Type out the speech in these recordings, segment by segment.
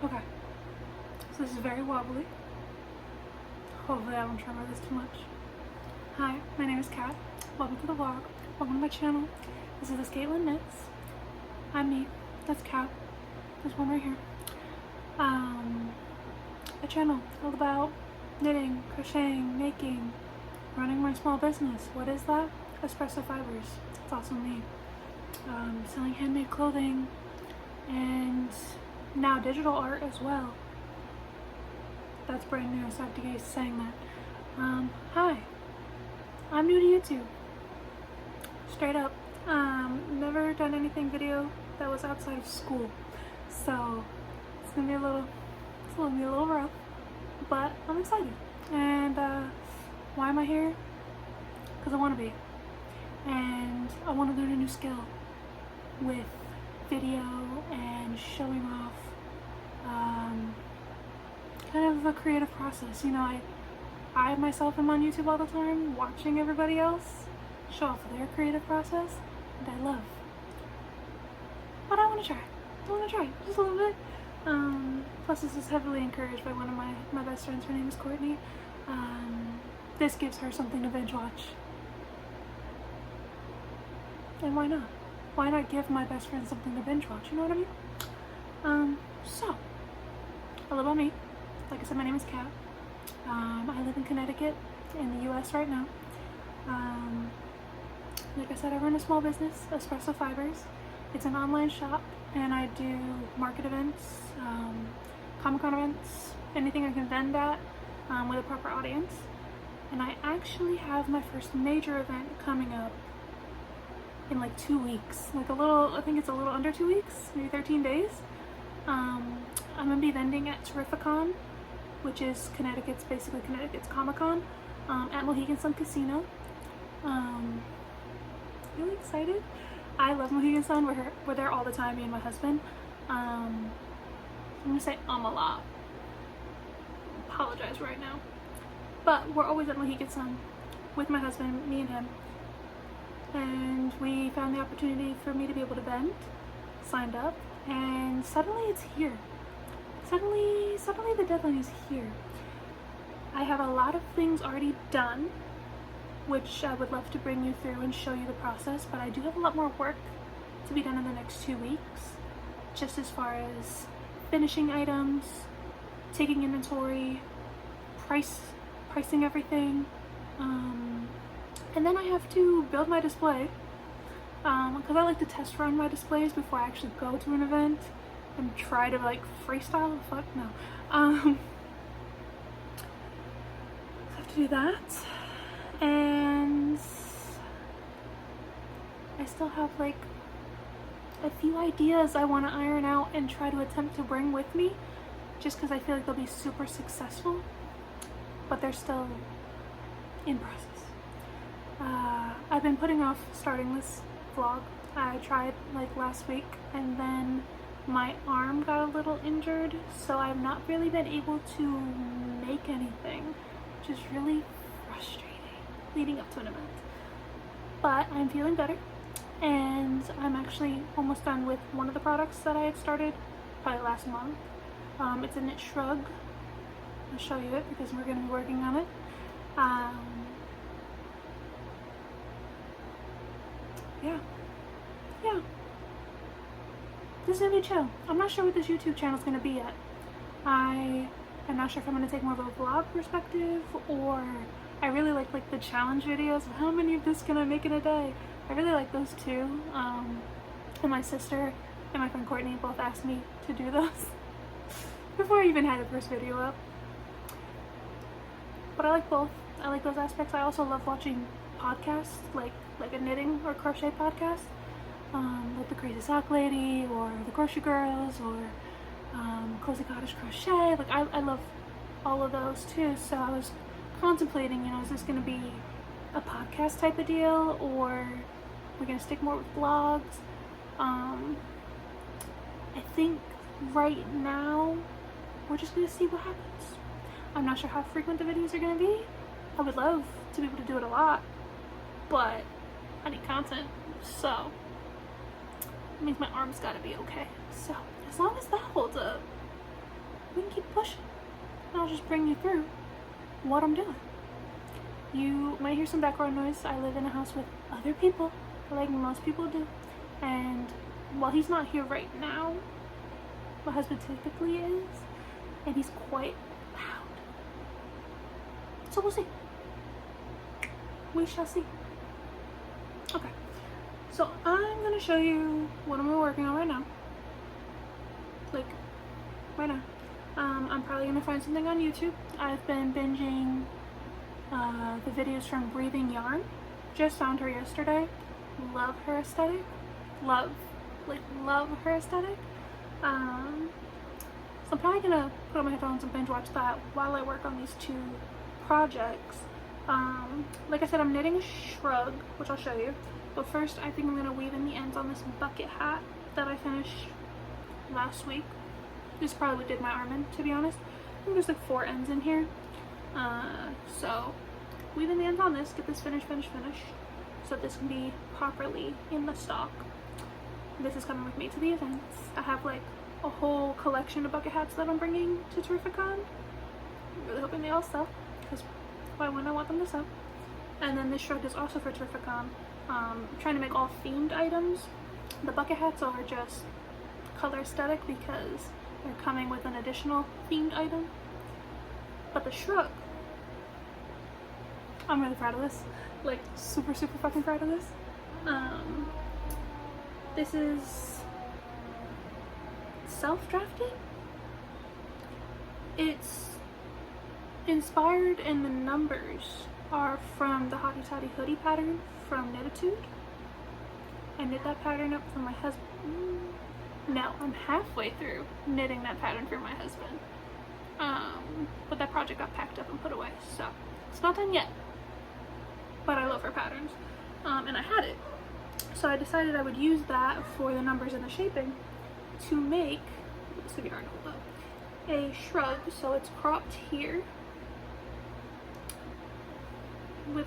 Okay, so this is very wobbly. Hopefully I won't tremor this too much. Hi, my name is Kat. Welcome to the vlog. Welcome to my channel. This is the Caitlin Knits. I'm me. That's Kat. There's one right here. A channel all about knitting, crocheting, making, running my small business. What is that? Espresso Fibers. It's also me. Selling handmade clothing and now digital art as well. That's brand new, so I have to get saying that. Hi, I'm new to YouTube. Straight up. Never done anything video that was outside of school, so it's gonna be a little rough, but I'm excited. And why am I here? Because I want to be, and I want to learn a new skill with video and showing off kind of a creative process. You know, I myself am on YouTube all the time watching everybody else show off their creative process, and I love. But I want to try just a little bit. Plus this is heavily encouraged by one of my best friends. Her name is Courtney. This gives her something to binge watch. And why not? Why not give my best friend something to binge watch? You know what I mean? So, a little about me. Like I said, my name is Kat. I live in Connecticut in the US right now. Like I said, I run a small business, Espresso Fibers. It's an online shop, and I do market events, Comicon events, anything I can vend at with a proper audience. And I actually have my first major event coming up in like 2 weeks. I think it's a little under 2 weeks, maybe 13 days. I'm gonna be vending at Terrificon, which is basically Connecticut's Comicon, at Mohegan Sun Casino. Really excited. I love Mohegan Sun. We're there all the time, me and my husband. I'm gonna say a lot. Apologize right now. But we're always at Mohegan Sun with my husband, me and him. And we found the opportunity for me to be able to vend, signed up, and suddenly it's here. Suddenly the deadline is here. I have a lot of things already done, which I would love to bring you through and show you the process, but I do have a lot more work to be done in the next 2 weeks, just as far as finishing items, taking inventory, pricing everything, and then I have to build my display, because I like to test run my displays before I actually go to an event and try to like freestyle. Fuck no. I have to do that, and I still have like a few ideas I want to iron out and try to attempt to bring with me, just because I feel like they'll be super successful, but they're still in process. I've been putting off starting this vlog. I tried like last week, and then my arm got a little injured, so I've not really been able to make anything, which is really frustrating leading up to an event. But I'm feeling better, and I'm actually almost done with one of the products that I had started probably last month. It's a knit shrug. I'll show you it because we're going to be working on it. Yeah. This is gonna be chill. I'm not sure what this YouTube channel is gonna be yet. I am not sure if I'm gonna take more of a vlog perspective, or I really like the challenge videos of how many of this can I make in a day. I really like those too. And my sister and my friend Courtney both asked me to do those before I even had the first video up. But I like both. I like those aspects. I also love watching podcasts, like a knitting or crochet podcast, like the Crazy Sock Lady or the Crochet Girls or Cozy Cottage Crochet. Like I love all of those too. So I was contemplating, you know, is this going to be a podcast type of deal, or we're going to stick more with vlogs? I think right now we're just going to see what happens. I'm not sure how frequent the videos are going to be. I would love to be able to do it a lot, but I need content, so it means my arm's got to be okay. So as long as that holds up, we can keep pushing. And I'll just bring you through what I'm doing. You might hear some background noise. I live in a house with other people, like most people do. And while he's not here right now, my husband typically is, and he's quite loud. So we'll see. We shall see. Okay. So I'm gonna show you what I'm working on right now. Like, right now. I'm probably gonna find something on YouTube. I've been binging the videos from Breathing Yarn. Just found her yesterday. Love her aesthetic. Love her aesthetic. So I'm probably gonna put on my headphones and binge watch that while I work on these two projects. Like I said, I'm knitting a shrug, which I'll show you. But first, I think I'm gonna weave in the ends on this bucket hat that I finished last week. This probably did my arm in, to be honest. I think there's like 4 ends in here. So weave in the ends on this, get this finished, so this can be properly in the stock. This is coming with me to the events. I have like a whole collection of bucket hats that I'm bringing to Terrificon. I'm really hoping they all sell, because why wouldn't I want them to sell? And then this shrug is also for Terrificon. Trying to make all themed items. The bucket hats are just color aesthetic because they're coming with an additional themed item. But the shrug, I'm really proud of this. Like, super fucking proud of this. This is self-drafted. It's inspired, and the numbers are from the Hottie Toddy hoodie pattern from Knititude. I knit that pattern up for my husband. No, I'm halfway through knitting that pattern for my husband. But that project got packed up and put away, so it's not done yet. But I love her patterns, and I had it. So I decided I would use that for the numbers and the shaping to make, this would be hard to hold up, a shrug. So it's cropped here with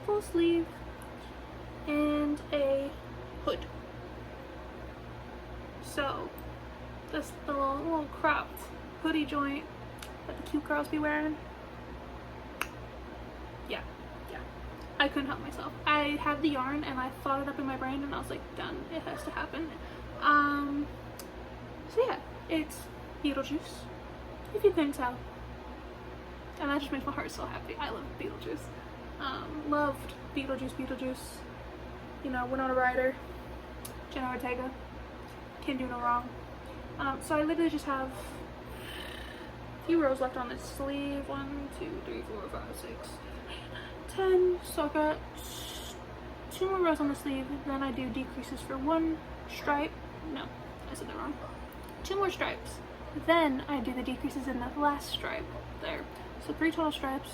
full sleeve and a hood. So this the little cropped hoodie joint that the cute girls be wearing. Yeah. I couldn't help myself. I had the yarn and I thought it up in my brain and I was like, done, it has to happen. So yeah, it's Beetlejuice, if you couldn't tell. And that just makes my heart so happy. I love Beetlejuice. Loved Beetlejuice. You know, Winona Ryder, Jenna Ortega. Can't do no wrong. So I literally just have a few rows left on this sleeve. 1, 2, 3, 4, 5, 6, 10. So I've got 2 more rows on the sleeve. Then I do decreases for 1 stripe. No, I said that wrong. 2 more stripes. Then I do the decreases in the last stripe there. So 3 total stripes,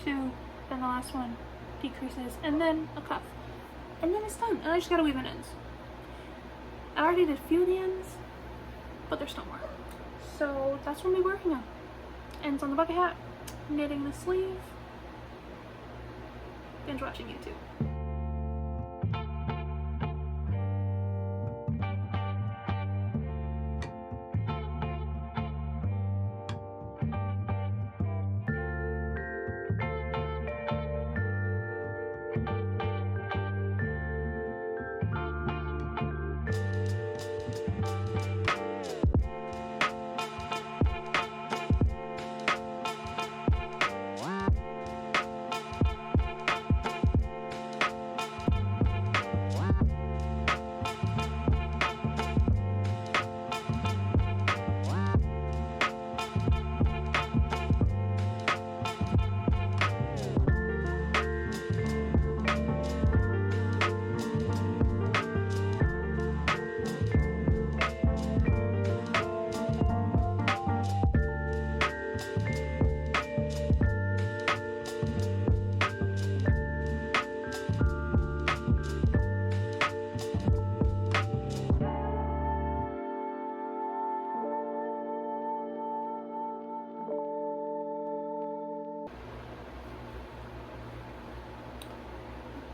2, then the last one decreases, and then a cuff. And then it's done. And I just gotta weave in ends. I already did a few of the ends, but there's still more. So that's what we're working on. Ends on the bucket hat, knitting the sleeve, binge watching YouTube.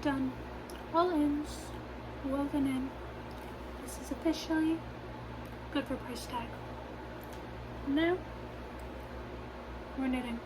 Done. All ends woven in. This is officially good for price tag. Now we're knitting.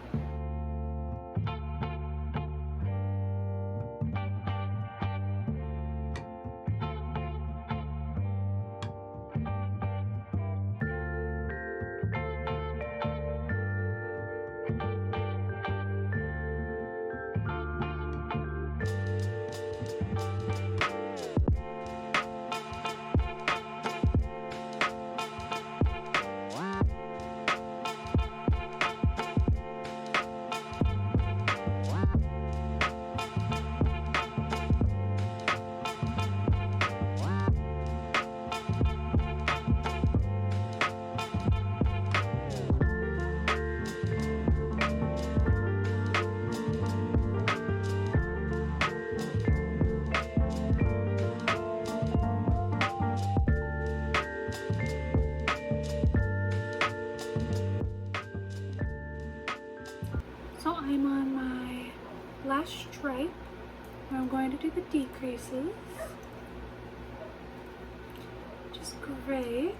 So I'm on my last stripe where I'm going to do the decreases, which is great.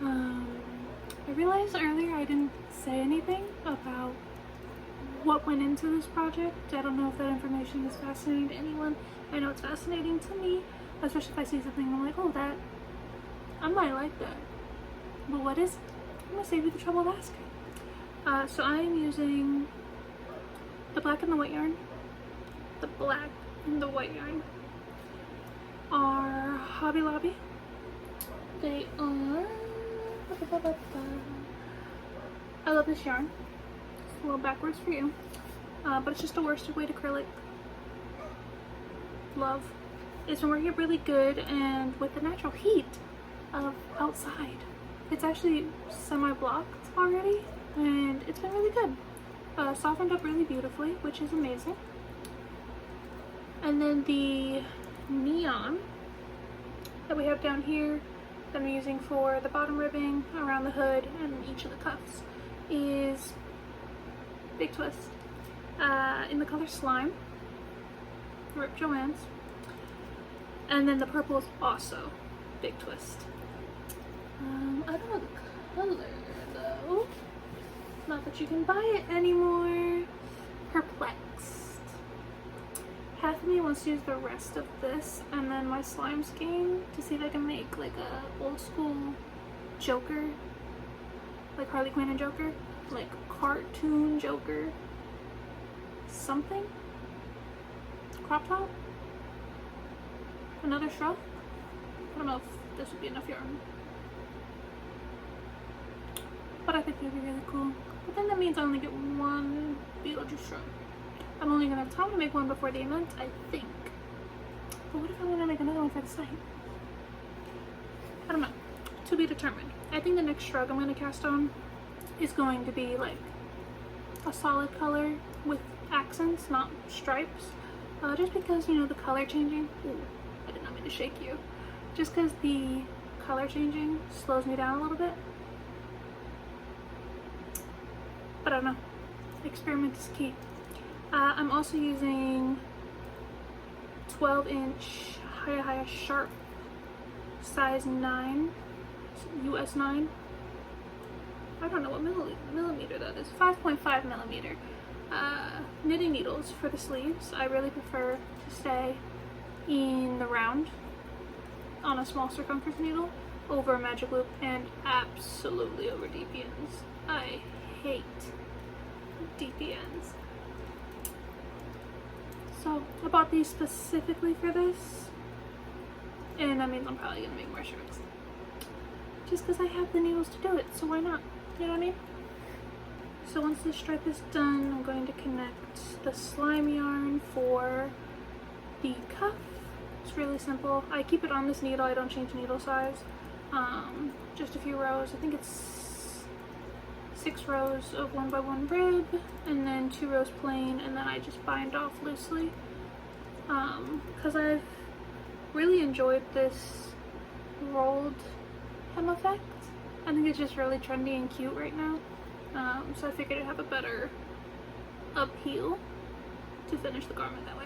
I realized earlier I didn't say anything about what went into this project. I don't know if that information is fascinating to anyone. I know it's fascinating to me, especially if I see something and I'm like, oh, that, I might like that. But what is it? I'm gonna save you the trouble of asking. So I am using the black and the white yarn. The black and the white yarn are Hobby Lobby. They are, I love this yarn. It's a little backwards for you, but it's just a worsted weight acrylic. Love. It's been working really good, and with the natural heat of outside, it's actually semi-blocked already, and it's been really good. Softened up really beautifully, which is amazing. And then the neon that we have down here that I'm using for the bottom ribbing around the hood and each of the cuffs is Big Twist in the color Slime, Rip Joanne's. And then the purple is also Big Twist. I don't know the color though. Not that you can buy it anymore. Perplexed. Half of me wants to use the rest of this and then my slime skein to see if I can make like a old school Joker, like Harley Quinn and Joker, like cartoon Joker something. Crop top? Another shrug? I don't know if this would be enough yarn, but I think it would be really cool. But then that means I only get one Beetlejuice shrug. I'm only gonna have time to make one before the event, I think. But what if I want to make another one for the site? I don't know. To be determined. I think the next shrug I'm gonna cast on is going to be like a solid color with accents, not stripes. Just because, you know, the color changing. Ooh, I did not mean to shake you. Just because the color changing slows me down a little bit. But I don't know. Experiment is key. I'm also using 12-inch Haya Sharp size 9, US 9. I don't know what millimeter that is. 5.5 millimeter. Knitting needles for the sleeves. I really prefer to stay in the round on a small circumference needle over a magic loop, and absolutely over DPNs. I hate DPNs. So I bought these specifically for this, and that means I'm probably gonna make more shirts just because I have the needles to do it, so why not? You know what I mean? So once this stripe is done, I'm going to connect the slime yarn for the cuff. It's really simple. I keep it on this needle, I don't change needle size. Just a few rows. I think it's 6 rows of 1x1 rib, and then 2 rows plain, and then I just bind off loosely. Because I've really enjoyed this rolled hem effect. I think it's just really trendy and cute right now. So I figured it'd have a better appeal to finish the garment that way.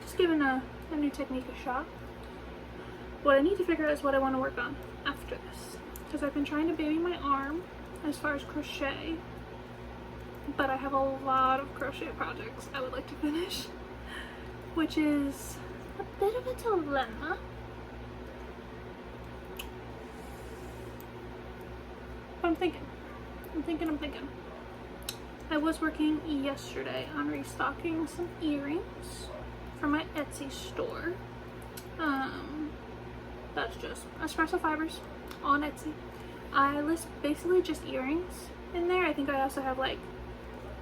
Just giving a new technique a shot. What I need to figure out is what I want to work on after this, because I've been trying to baby my arm as far as crochet, but I have a lot of crochet projects I would like to finish, which is a bit of a dilemma. But I'm thinking. I was working yesterday on restocking some earrings for my Etsy store. That's just espresso fibers on Etsy. I list basically just earrings in there. I think I also have like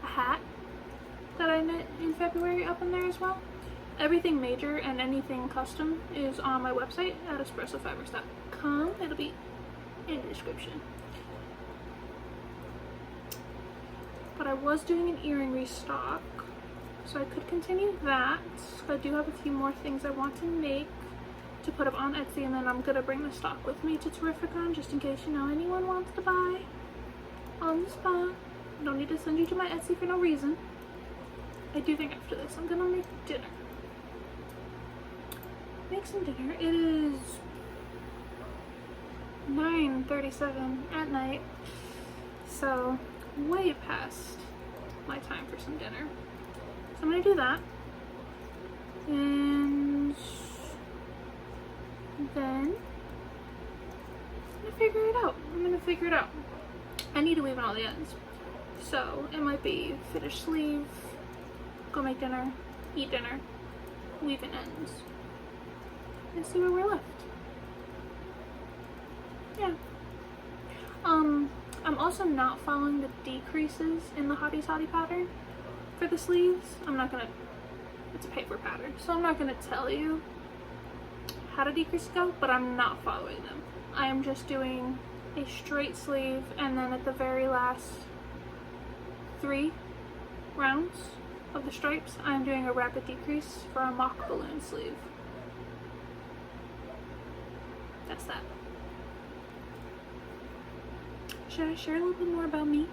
a hat that I knit in February up in there as well. Everything major and anything custom is on my website at espressofibers.com. It'll be in the description. But I was doing an earring restock, so I could continue that. I do have a few more things I want to make to put up on Etsy, and then I'm gonna bring the stock with me to Terrificon just in case, you know, anyone wants to buy on the spot. I don't need to send you to my Etsy for no reason. I do think after this I'm gonna make dinner. Make some dinner. It is 9:37 at night, so way past my time for some dinner. So I'm gonna do that, and then I'm gonna figure it out. I need to weave in all the ends, so it might be finish sleeve, go make dinner, eat dinner, weave in ends, and see where we're left. Yeah. I'm also not following the decreases in the Hottie Toddy pattern for the sleeves. It's a paper pattern, so I'm not gonna tell you how to decrease go, but I'm not following them. I am just doing a straight sleeve, and then at the very last 3 rounds of the stripes, I'm doing a rapid decrease for a mock balloon sleeve. That's that. Should I share a little bit more about me?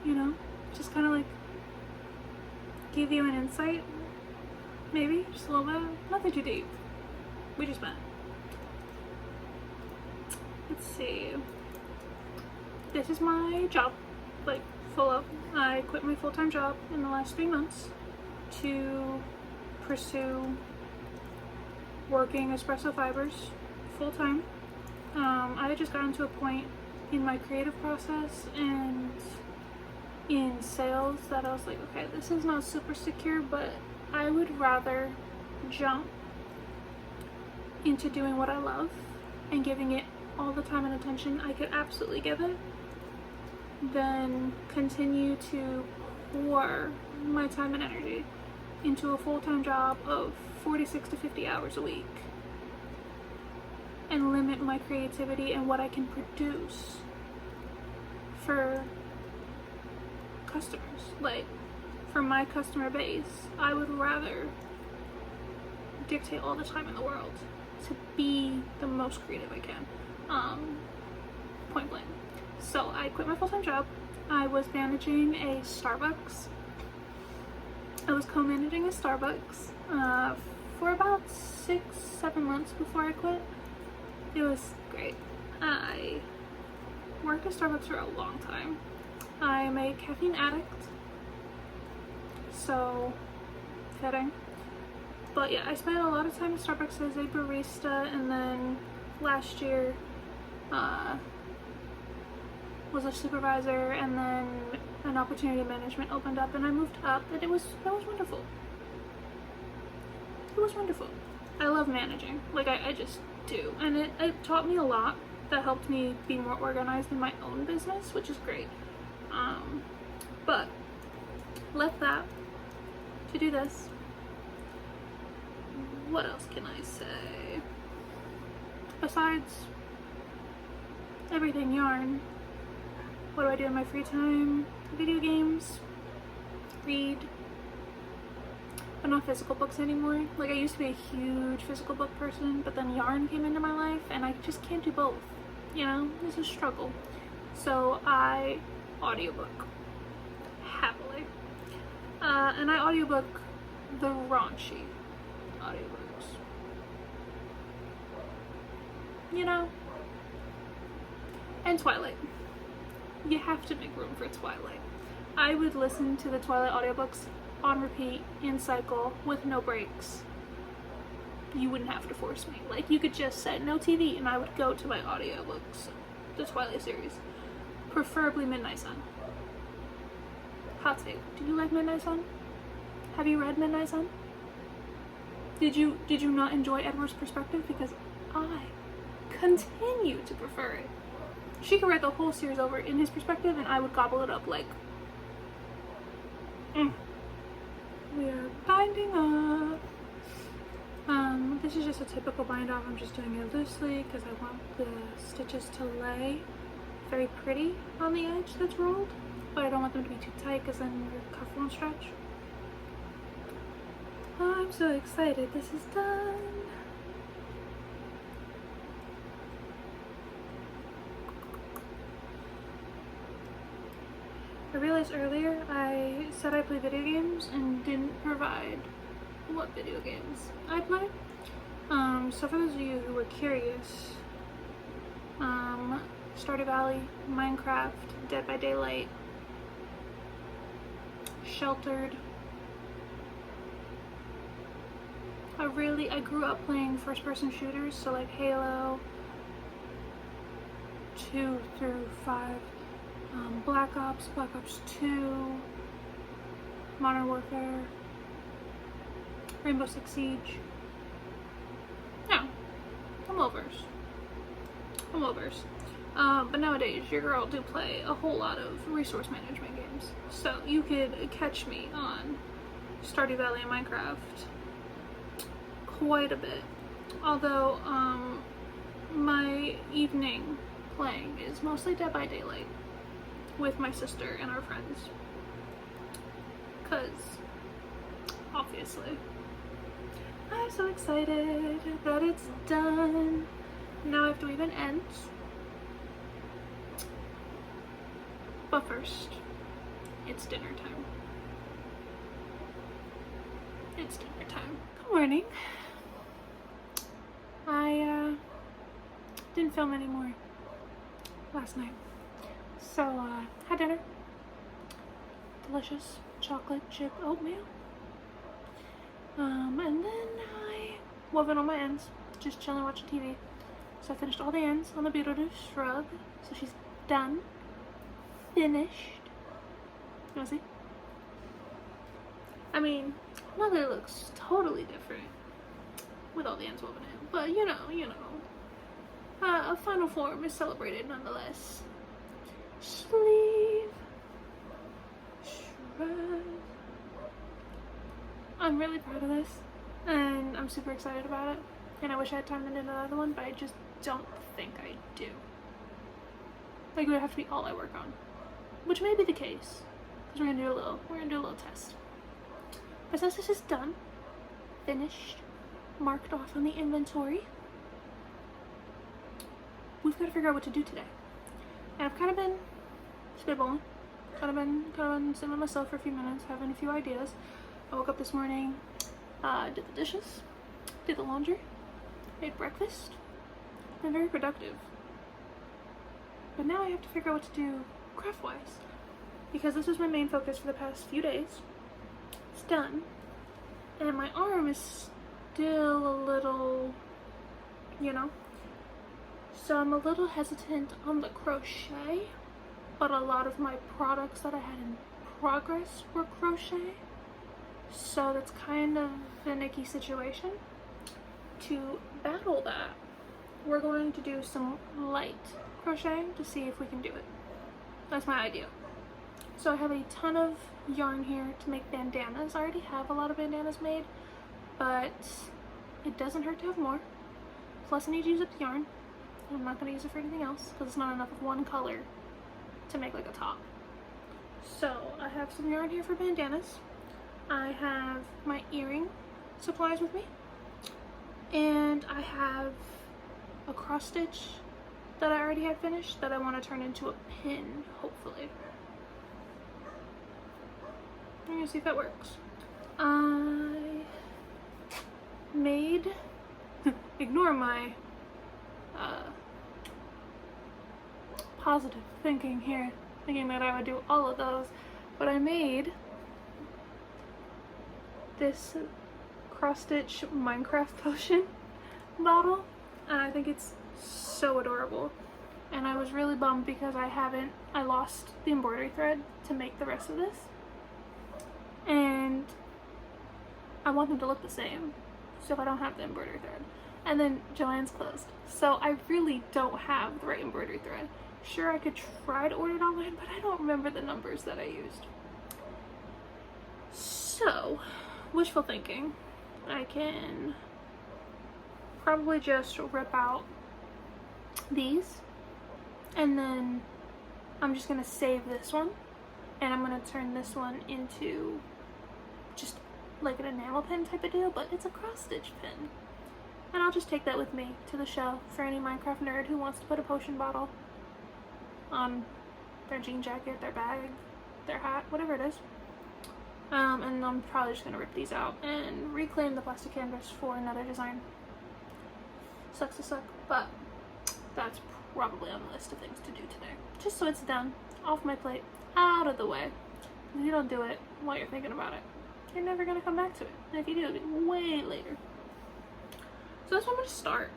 You know, just kind of like give you an insight, maybe, just a little bit, nothing too deep. We just met. Let's see. This is my job, like full up. I quit my full-time job in the last 3 months to pursue working espresso fibers full-time. I had just gotten to a point in my creative process and in sales that I was like, okay, this is not super secure, but I would rather jump into doing what I love and giving it all the time and attention I could absolutely give it than continue to pour my time and energy into a full-time job of 46 to 50 hours a week and limit my creativity and what I can produce for customers. Like, for my customer base, I would rather dictate all the time in the world to be the most creative I can. Point blank. So I quit my full-time job. I was managing a Starbucks. I was co-managing a Starbucks for about 6-7 months before I quit. It was great. I worked at Starbucks for a long time. I'm a caffeine addict, so fitting. But yeah, I spent a lot of time at Starbucks as a barista, and then last year was a supervisor, and then an opportunity management opened up and I moved up, and that was wonderful. It was wonderful. I love managing. Like, I just do. And it taught me a lot that helped me be more organized in my own business, which is great. But left that to do this. What else can I say? Besides everything yarn, what do I do in my free time? Video games, read, but not physical books anymore. Like, I used to be a huge physical book person, but then yarn came into my life and I just can't do both. You know, it's a struggle. So I audiobook, happily. And I audiobook the raunchy audiobooks. You know, And Twilight. You have to make room for Twilight. I would listen to the Twilight audiobooks on repeat, in cycle, with no breaks. You wouldn't have to force me. Like, you could just set no TV and I would go to my audiobooks, the Twilight series. Preferably Midnight Sun. Hot take. Do you like Midnight Sun? Have you read Midnight Sun? Did you not enjoy Edward's perspective? Because I continue to prefer it. She could write the whole series over in his perspective and I would gobble it up like... We are binding up. This is just a typical bind off. I'm just doing it loosely because I want the stitches to lay very pretty on the edge that's rolled, but I don't want them to be too tight because then your cuff won't stretch. Oh, I'm so excited. This is done. I realized earlier I said I play video games and didn't provide what video games I play. So for those of you who were curious, Stardew Valley, Minecraft, Dead by Daylight, Sheltered. I grew up playing first-person shooters, so like Halo 2 through 5, Black Ops 2, Modern Warfare, Rainbow Six Siege. Yeah, I'm overs. But nowadays, your girl do play a whole lot of resource management games. So you could catch me on Stardew Valley and Minecraft quite a bit. Although, my evening playing is mostly Dead by Daylight with my sister and our friends. 'Cause, obviously. I'm so excited that it's done. Now I have to weave in ends. But first, it's dinner time. It's dinner time. Good morning. I didn't film anymore last night. So, had dinner. Delicious chocolate chip oatmeal. And then I wove in all my ends, just chilling watching TV. So I finished all the ends on the Beetlejuice rug. So she's done. Finished. You wanna see? I mean, Mother looks totally different with all the ends woven in. But you know. A final form is celebrated nonetheless. Sleeve. Shrug. I'm really proud of this, and I'm super excited about it, and I wish I had time to knit another one, but I just don't think I do. Like, it would have to be all I work on, which may be the case, because we're gonna do a little test. But since this is done, finished, marked off on the inventory, we've got to figure out what to do today. And I've kind of been spitballing, kind of been sitting with myself for a few minutes, having a few ideas. I woke up this morning, did the dishes, did the laundry, made breakfast. Been very productive. But now I have to figure out what to do craft-wise, because this was my main focus for the past few days. It's done, and my arm is still a little, so I'm a little hesitant on the crochet, but a lot of my products that I had in progress were crochet. So that's kind of a nicky situation. To battle that, we're going to do some light crocheting to see if we can do it. That's my idea. So I have a ton of yarn here to make bandanas. I already have a lot of bandanas made, but it doesn't hurt to have more. Plus I need to use up the yarn. I'm not going to use it for anything else because it's not enough of one color to make like a top. So I have some yarn here for bandanas. I have my earring supplies with me, and I have a cross stitch that I already had finished that I want to turn into a pin, hopefully. I'm gonna see if that works. I made, ignore my positive thinking here, thinking that I would do all of those, but I made this cross-stitch Minecraft potion bottle, and I think it's so adorable. And I was really bummed because I lost the embroidery thread to make the rest of this, and I want them to look the same, so if I don't have the embroidery thread. And then Joann's closed, so I really don't have the right embroidery thread. Sure, I could try to order it online, but I don't remember the numbers that I used. So, wishful thinking, I can probably just rip out these, and then I'm just gonna save this one, and I'm gonna turn this one into just like an enamel pin type of deal, but it's a cross-stitch pin. And I'll just take that with me to the show for any Minecraft nerd who wants to put a potion bottle on their jean jacket, their bag, their hat, whatever it is. And I'm probably just gonna rip these out and reclaim the plastic canvas for another design. Sucks to suck, but that's probably on the list of things to do today. Just so it's done, off my plate, out of the way. If you don't do it while you're thinking about it, you're never gonna come back to it. And if you do, it'll be way later. So that's where I'm gonna start.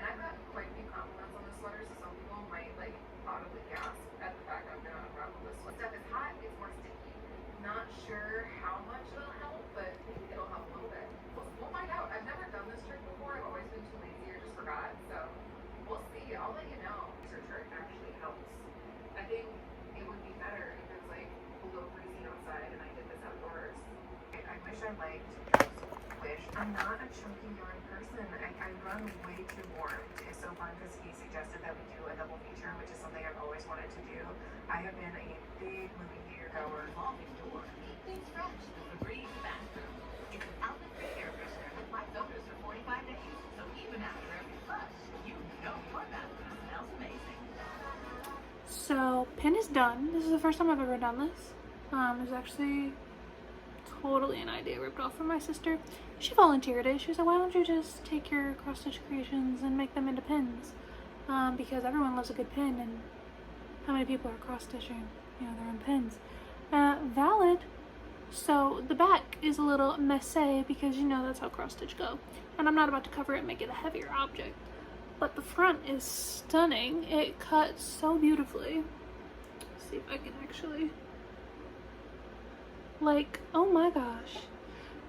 And I've got quite a few compliments on this sweater, so some people might like audibly gasp at the fact I'm gonna unravel this one. Stuff is hot, it's more sticky. Not sure how much it'll help, but maybe it'll help a little bit. We'll find out. I've never done this trick before. I've always been too lazy or just forgot. So we'll see. I'll let you know. This trick actually helps. I think it would be better if it's like below freezing outside and I did this outdoors. I wish I liked. I'm not a chunky yarn person. I run way too warm. So far, because he suggested that we do a double feature, which is something I've always wanted to do. I have been a big movie theater goer. Revolving door. Things fresh. The breeze bathroom. It's an outlet-free air freshener with 5 filters for 45 days. So even after every flush, you know your bathroom smells amazing. So, pin is done. This is the first time I've ever done this. It's actually totally an idea ripped off from my sister. She volunteered it. She was like, why don't you just take your cross-stitch creations and make them into pins? Because everyone loves a good pin, and how many people are cross-stitching, you know, their own pins? Valid. So the back is a little messy because you know that's how cross-stitch go. And I'm not about to cover it and make it a heavier object. But the front is stunning. It cuts so beautifully. Let's see if I can actually... Like, oh my gosh.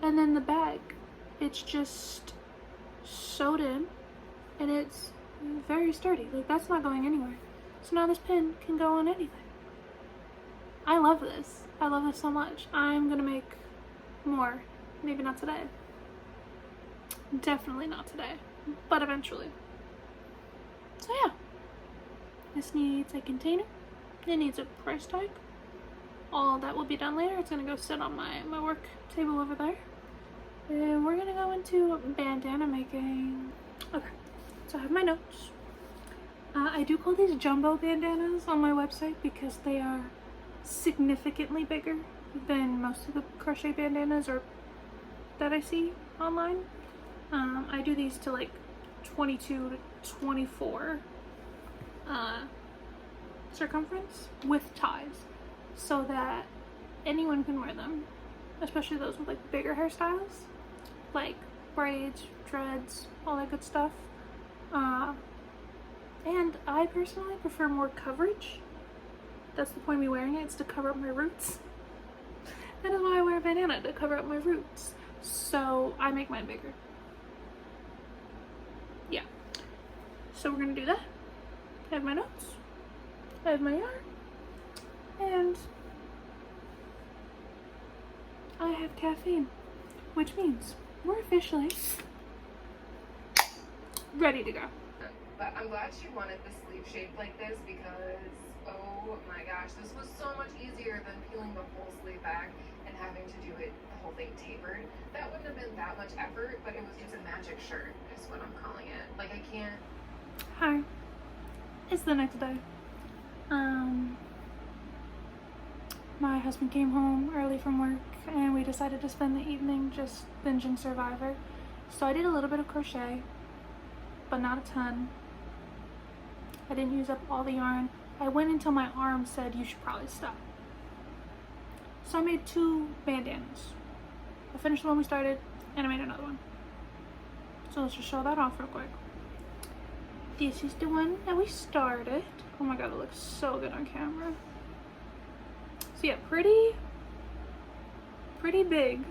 And then the back, it's just sewed in, and it's very sturdy. Like, that's not going anywhere. So now this pin can go on anything. I love this. I love this so much. I'm gonna make more. Maybe not today. Definitely not today, but eventually. So yeah. This needs a container. It needs a price tag. All that will be done later. It's gonna go sit on my work table over there. And we're gonna go into bandana making. Okay, so I have my notes. I do call these jumbo bandanas on my website because they are significantly bigger than most of the crochet bandanas that I see online. I do these to like 22 to 24 circumference with ties, so that anyone can wear them, especially those with like bigger hairstyles, like braids, dreads, all that good stuff. And I personally prefer more coverage. That's the point of me wearing it, it's to cover up my roots. That is why I wear a bandana, to cover up my roots. So I make mine bigger. Yeah. So we're gonna do that. I have my notes. I have my yarn. And I have caffeine, which means we're officially ready to go. But I'm glad she wanted the sleeve shaped like this because, oh my gosh, this was so much easier than peeling the whole sleeve back and having to do it, the whole thing tapered. That wouldn't have been that much effort, but it's a magic shirt is what I'm calling it. Like, I can't. Hi. It's the next day. My husband came home early from work and we decided to spend the evening just binging Survivor. So I did a little bit of crochet, but not a ton. I didn't use up all the yarn. I went until my arm said you should probably stop. So I made 2 bandanas. I finished the one we started, and I made another one. So let's just show that off real quick. This is the one that we started. Oh my god, it looks so good on camera. So yeah, pretty big.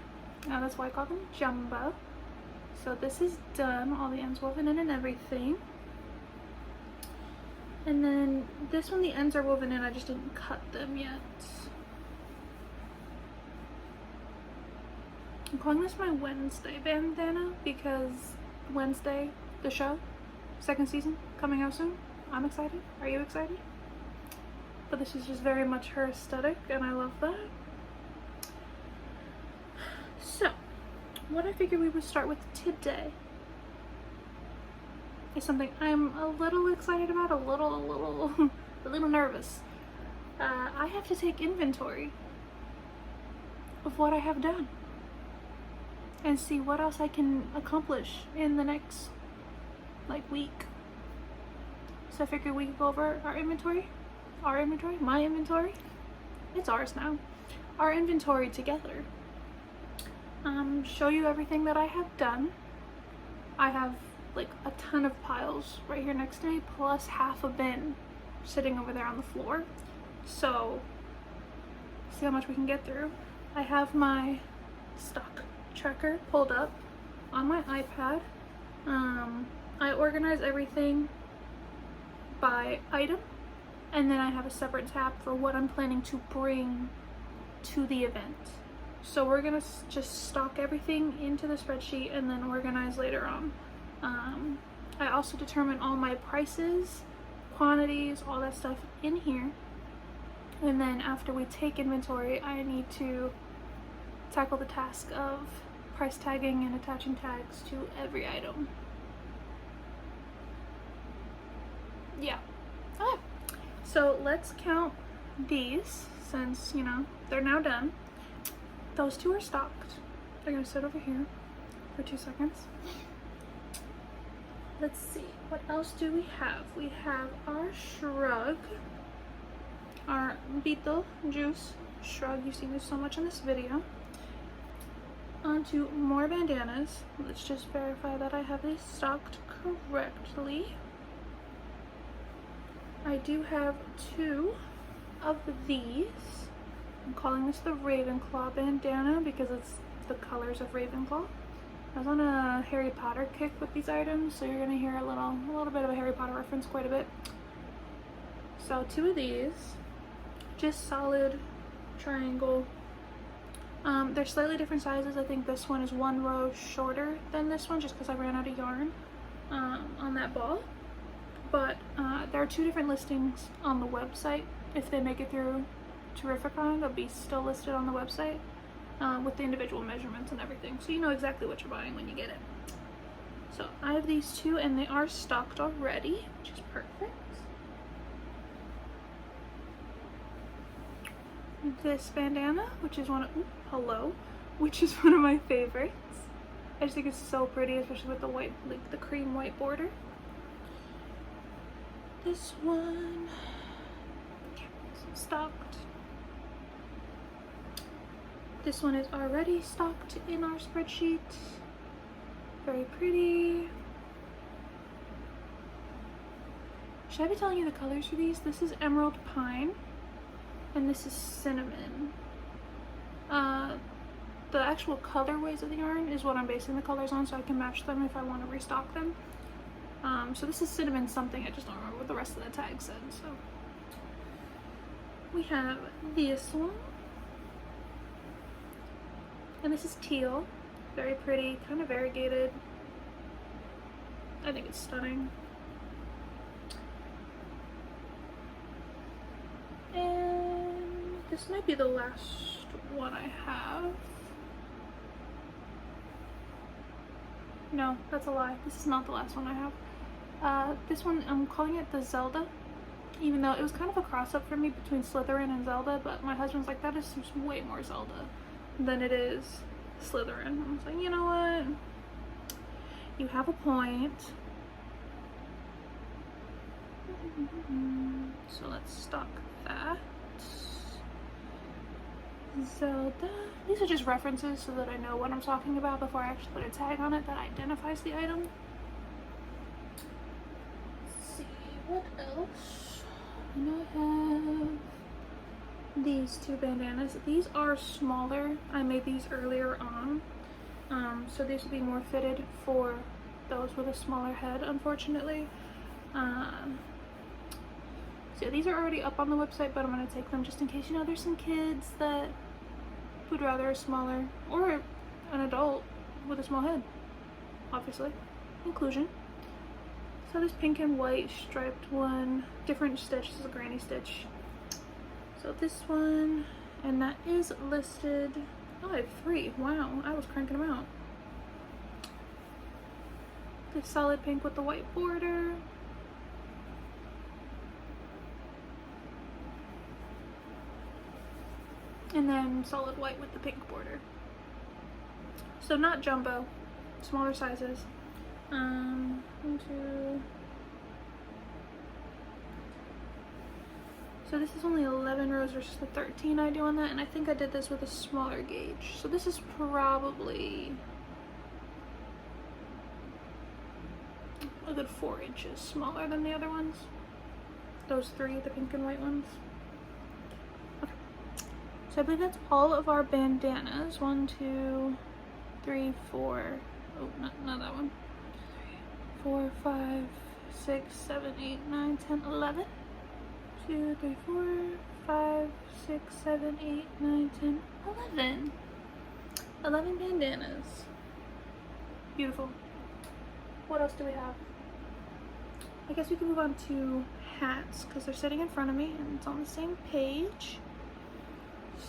That's why I call them jumbo. So this is done, all the ends woven in and everything. And then this one, the ends are woven in, I just didn't cut them yet. I'm calling this my Wednesday bandana because Wednesday, the show, 2nd season, coming out soon. I'm excited. Are you excited? But this is just very much her aesthetic, and I love that. So, what I figured we would start with today is something I'm a little excited about, a little nervous. I have to take inventory of what I have done and see what else I can accomplish in the next week. So I figured we could go over my inventory, it's ours now, our inventory together. Show you everything that I have done. I have a ton of piles right here next to me, plus half a bin sitting over there on the floor. So see how much we can get through. I have my stock tracker pulled up on my iPad. I organize everything by item, and then I have a separate tab for what I'm planning to bring to the event. So we're gonna just stock everything into the spreadsheet and then organize later on. I also determine all my prices, quantities, all that stuff in here. And then after we take inventory, I need to tackle the task of price tagging and attaching tags to every item. Yeah. Okay. So let's count these since, they're now done. Those 2 are stocked. They're gonna sit over here for 2 seconds. Let's see, what else do we have? We have our shrug, our beetle juice shrug. You've seen this so much in this video. Onto more bandanas. Let's just verify that I have these stocked correctly. I do have 2 of these. I'm calling this the Ravenclaw bandana because it's the colors of Ravenclaw. I was on a Harry Potter kick with these items, so you're gonna hear a little bit of a Harry Potter reference quite a bit. So 2 of these, just solid triangle. They're slightly different sizes. I think this one is 1 row shorter than this one just because I ran out of yarn on that ball. But there are 2 different listings on the website. If they make it through Terrificon, they'll be still listed on the website with the individual measurements and everything, so you know exactly what you're buying when you get it. So I have these 2 and they are stocked already, which is perfect. This bandana, which is one of my favorites. I just think it's so pretty, especially with the white, the cream white border. This one, stocked. This one is already stocked in our spreadsheet. Very pretty. Should I be telling you the colors for these? This is Emerald Pine, and this is Cinnamon. The actual colorways of the yarn is what I'm basing the colors on, so I can match them if I want to restock them. So this is Cinnamon something, I just don't remember what the rest of the tag said. So we have this one, and this is Teal. Very pretty, kind of variegated. I think it's stunning. And this might be the last one I have. No, that's a lie. This is not the last one I have. This one, I'm calling it the Zelda, even though it was kind of a cross-up for me between Slytherin and Zelda, but my husband's like, that is just way more Zelda than it is Slytherin. I was like, you know what? You have a point. So let's stock that. Zelda. These are just references so that I know what I'm talking about before I actually put a tag on it that identifies the item. Let's see, what else? And I have these two bandanas. These are smaller. I made these earlier on. So these will be more fitted for those with a smaller head, unfortunately. So these are already up on the website, but I'm going to take them just in case, you know, there's some kids that would rather a smaller, or an adult with a small head, obviously. Inclusion. So this pink and white striped one, different stitch, this is a granny stitch. So this one, and that is listed, oh, I have 3, wow, I was cranking them out. This solid pink with the white border. And then solid white with the pink border. So not jumbo, smaller sizes. 1, 2. So this is only 11 rows versus the 13 I do on that, and I think I did this with a smaller gauge. So this is probably a good 4 inches smaller than the other ones. Those 3, the pink and white ones. Okay. So I believe that's all of our bandanas. 1, 2, 3, 4. Oh, not that one. 4, 5, 6, 7, 8, 9, 10, 11. 2, 3, 4, 5, 6, 7, 8, 9, 10, 11. 11 bandanas. Beautiful. What else do we have? I guess we can move on to hats because they're sitting in front of me and it's on the same page.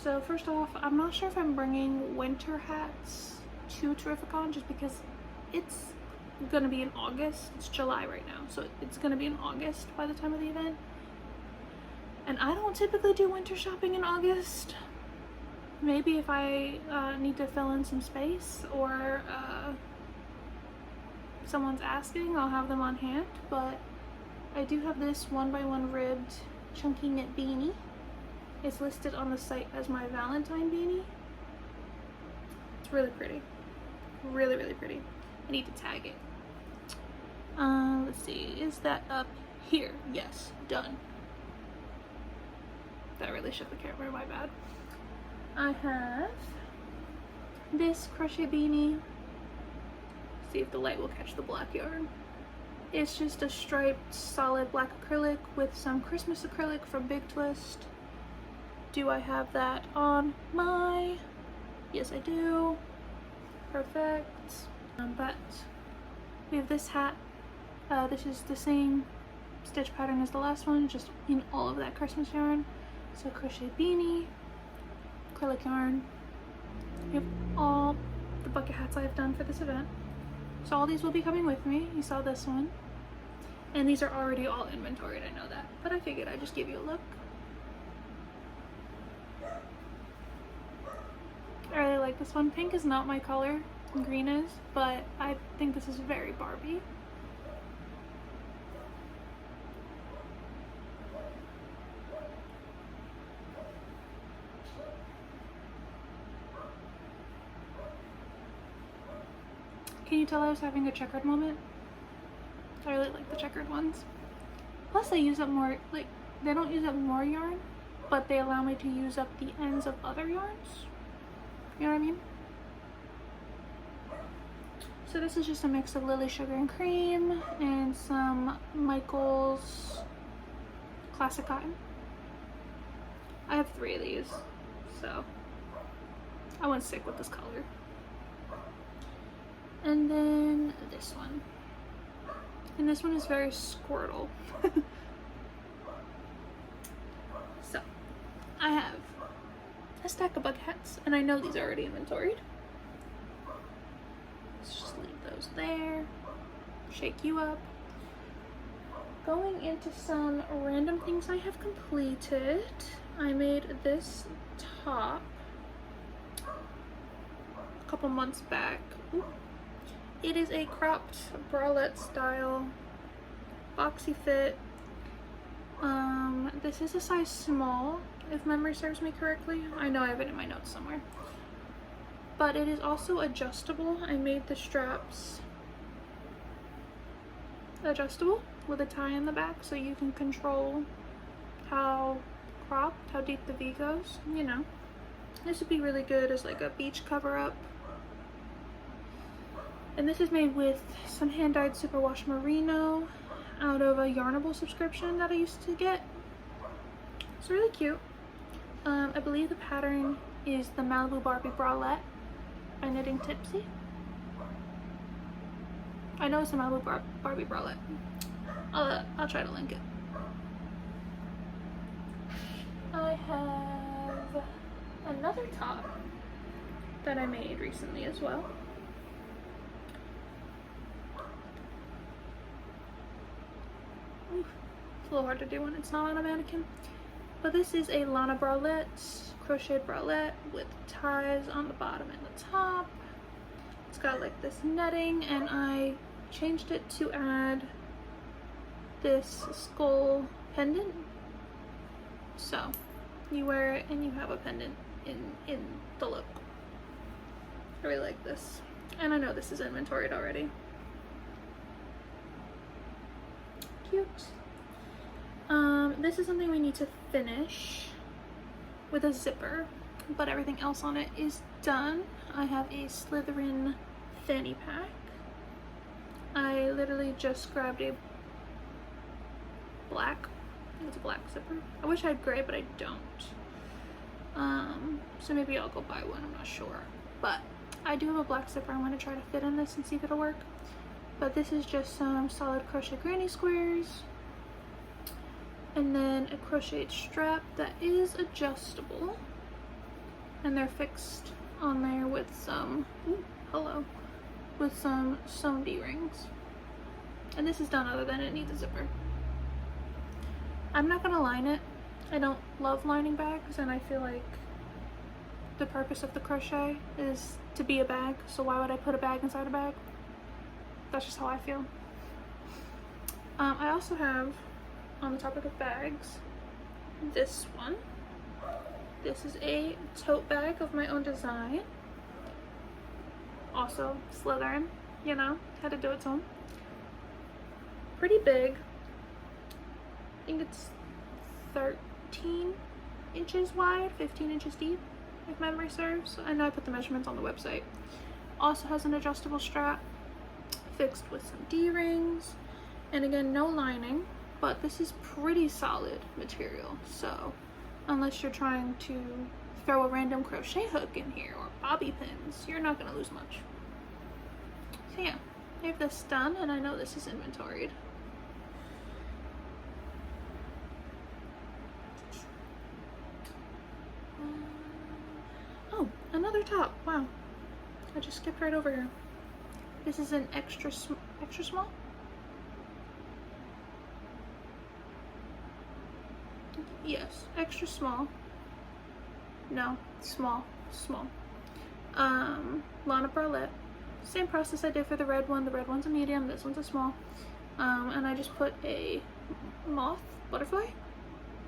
So first off, I'm not sure if I'm bringing winter hats to Terrificon just because it's gonna be in August. It's July right now, so it's gonna be in August by the time of the event. And I don't typically do winter shopping in August. Maybe if I need to fill in some space or someone's asking, I'll have them on hand. But I do have this 1x1 ribbed chunky knit beanie. It's listed on the site as my Valentine beanie. It's really pretty. Really, really pretty. I need to tag it. Let's see, is that up here? Yes, done. That really shook the camera, my bad. I have this crochet beanie. See if the light will catch the black yarn. It's just a striped solid black acrylic with some Christmas acrylic from Big Twist. Do I have that on my? Yes, I do. Perfect. But we have this hat. This is the same stitch pattern as the last one, just in all of that Christmas yarn. So crochet beanie, acrylic yarn. We have all the bucket hats I've done for this event. So all these will be coming with me. You saw this one. And these are already all inventoried, I know that. But I figured I'd just give you a look. I really like this one. Pink is not my color, green is, but I think this is very Barbie. Can you tell I was having a checkered moment? I really like the checkered ones. Plus they use up more, like, they don't use up more yarn, but they allow me to use up the ends of other yarns. You know what I mean? So this is just a mix of Lily Sugar and Cream and some Michael's Classic Cotton. I have 3 of these, so I went sick with this color. And then this one. And this one is very Squirtle. So, I have a stack of bucket hats, and I know these are already inventoried. Let's just leave those there. Shake you up. Going into some random things I have completed. I made this top a couple months back. Ooh. It is a cropped bralette style boxy fit. This is a size small, if memory serves me correctly. I know I have it in my notes somewhere. But it is also adjustable. I made the straps adjustable with a tie in the back, so you can control how cropped, how deep the V goes, you know. This would be really good as like a beach cover up. And this is made with some hand-dyed superwash merino out of a Yarnable subscription that I used to get. It's really cute. I believe the pattern is the Malibu Barbie Bralette by Knitting Tipsy. I know it's the Malibu Barbie Bralette. I'll try to link it. I have another top that I made recently as well. Oof, it's a little hard to do when it's not on a mannequin. But this is a Lana bralette, crocheted bralette with ties on the bottom and the top. It's got like this netting, and I changed it to add this skull pendant. So you wear it and you have a pendant in the look. I really like this. And I know this is inventoried already. Cute. This is something we need to finish with a zipper, but everything else on it is done. I have a Slytherin fanny pack. I literally just grabbed a black, I think it's a black zipper. I wish I had gray, but I don't. So maybe I'll go buy one, I'm not sure. But I do have a black zipper. I'm going to try to fit in this and see if it'll work. But this is just some solid crochet granny squares. And then a crocheted strap that is adjustable. And they're fixed on there with some, with some sewn D-rings. And this is done other than it needs a zipper. I'm not gonna line it. I don't love lining bags, and I feel like the purpose of the crochet is to be a bag, so why would I put a bag inside a bag? That's just how I feel. I also have, on the topic of bags, this one. This is a tote bag of my own design. Also Slytherin, you know, had to do its own. Pretty big. I think it's 13 inches wide, 15 inches deep, if memory serves. I know I put the measurements on the website. Also has an adjustable strap fixed with some D-rings. And again, no lining, but this is pretty solid material. So unless you're trying to throw a random crochet hook in here or bobby pins, you're not gonna lose much. So yeah, I have this done, and I know this is inventoried. Oh, another top. Wow, I just skipped right over here. This is an extra small. Yes, extra small. No, small. Lana bralette. Same process I did for the red one. The red one's a medium, this one's a small. And I just put a moth butterfly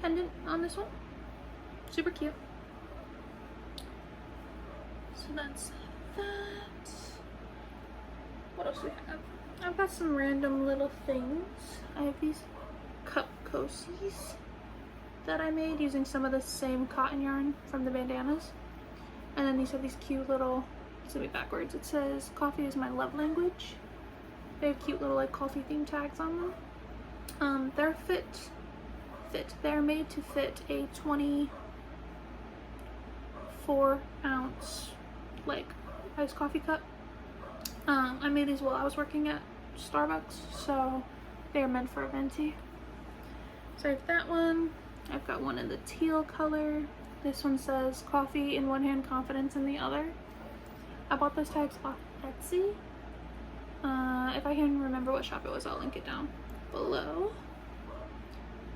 pendant on this one. Super cute. So that's that. What else do we have? I've got some random little things. I have these cup cozies that I made using some of the same cotton yarn from the bandanas. And then these have these cute little, it's gonna be backwards, it says coffee is my love language. They have cute little like coffee themed tags on them. They're they're made to fit a 24 ounce like iced coffee cup. I made these while I was working at Starbucks, so they're meant for a venti. So I have that one. I've got one in the teal color. This one says coffee in one hand, confidence in the other. I bought those tags off Etsy. If I can remember what shop it was, I'll link it down below.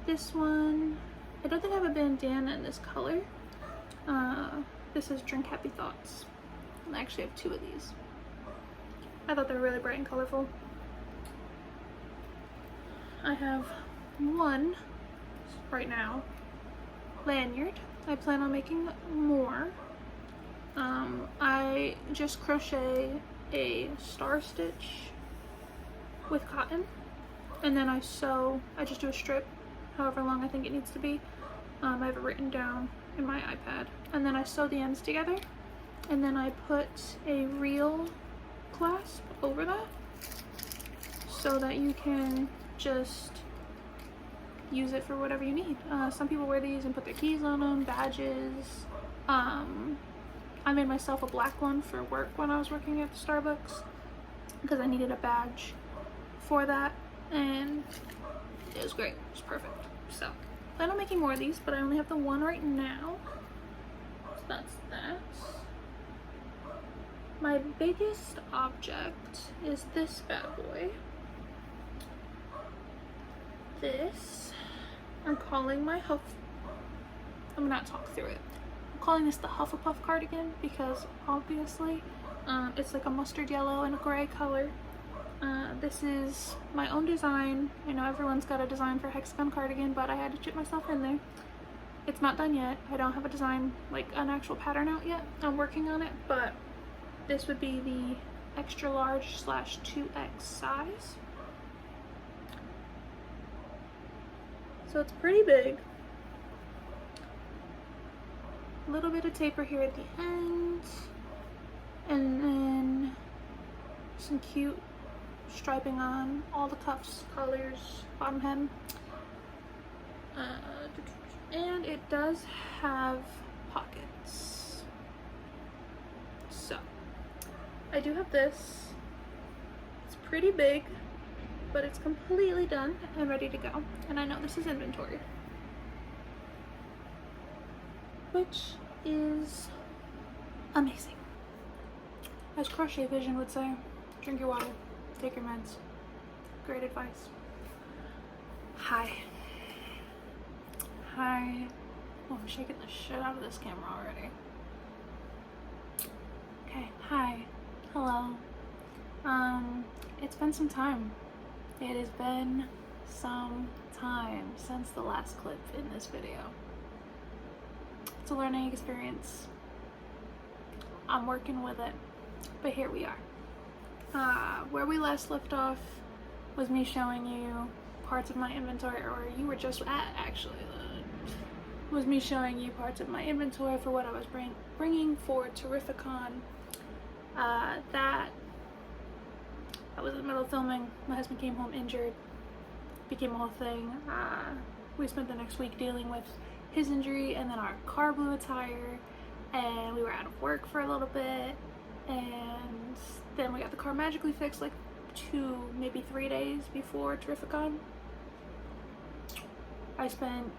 This one, I don't think I have a bandana in this color. This is Drink Happy Thoughts. And I actually have two of these. I thought they were really bright and colorful. I have one right now. Lanyard. I plan on making more. I just crochet a star stitch with cotton, and then I just do a strip, however long I think it needs to be. I have it written down in my iPad, and then I sew the ends together, and then I put a real clasp over that so that you can just use it for whatever you need. Some people wear these and put their keys on them, badges. I made myself a black one for work when I was working at Starbucks because I needed a badge for that, and it was great. It was perfect. So I plan on making more of these, but I only have the one right now. So that's that. My biggest object is this bad boy. This, I'm calling my I'm gonna not talk through it. I'm calling this the Hufflepuff cardigan because obviously it's like a mustard yellow and a gray color. This is my own design. I know everyone's got a design for hexagon cardigan, but I had to chip myself in there. It's not done yet. I don't have a design, like an actual pattern out yet. I'm working on it, but this would be the extra large / 2X size. So it's pretty big. A little bit of taper here at the end, and then some cute striping on all the cuffs, collars, bottom hem. And it does have pockets. So I do have this. It's pretty big, but it's completely done and ready to go. And I know this is inventory, which is amazing. As Crochet Vision would say, drink your water, take your meds. Great advice. Hi. Hi. Oh, I'm shaking the shit out of this camera already. Okay, hi. Hello. It's been some time. It has been some time since the last clip in this video. It's a learning experience. I'm working with it, but here we are. Where we last left off was me showing you parts of my inventory, or you were just at actually, was me showing you parts of my inventory for what I was bringing for Terrificon. I was in the middle of filming. My husband came home injured. Became a whole thing. We spent the next week dealing with his injury, and then our car blew a tire, and we were out of work for a little bit, and then we got the car magically fixed like 2, maybe 3 days before Terrificon. I spent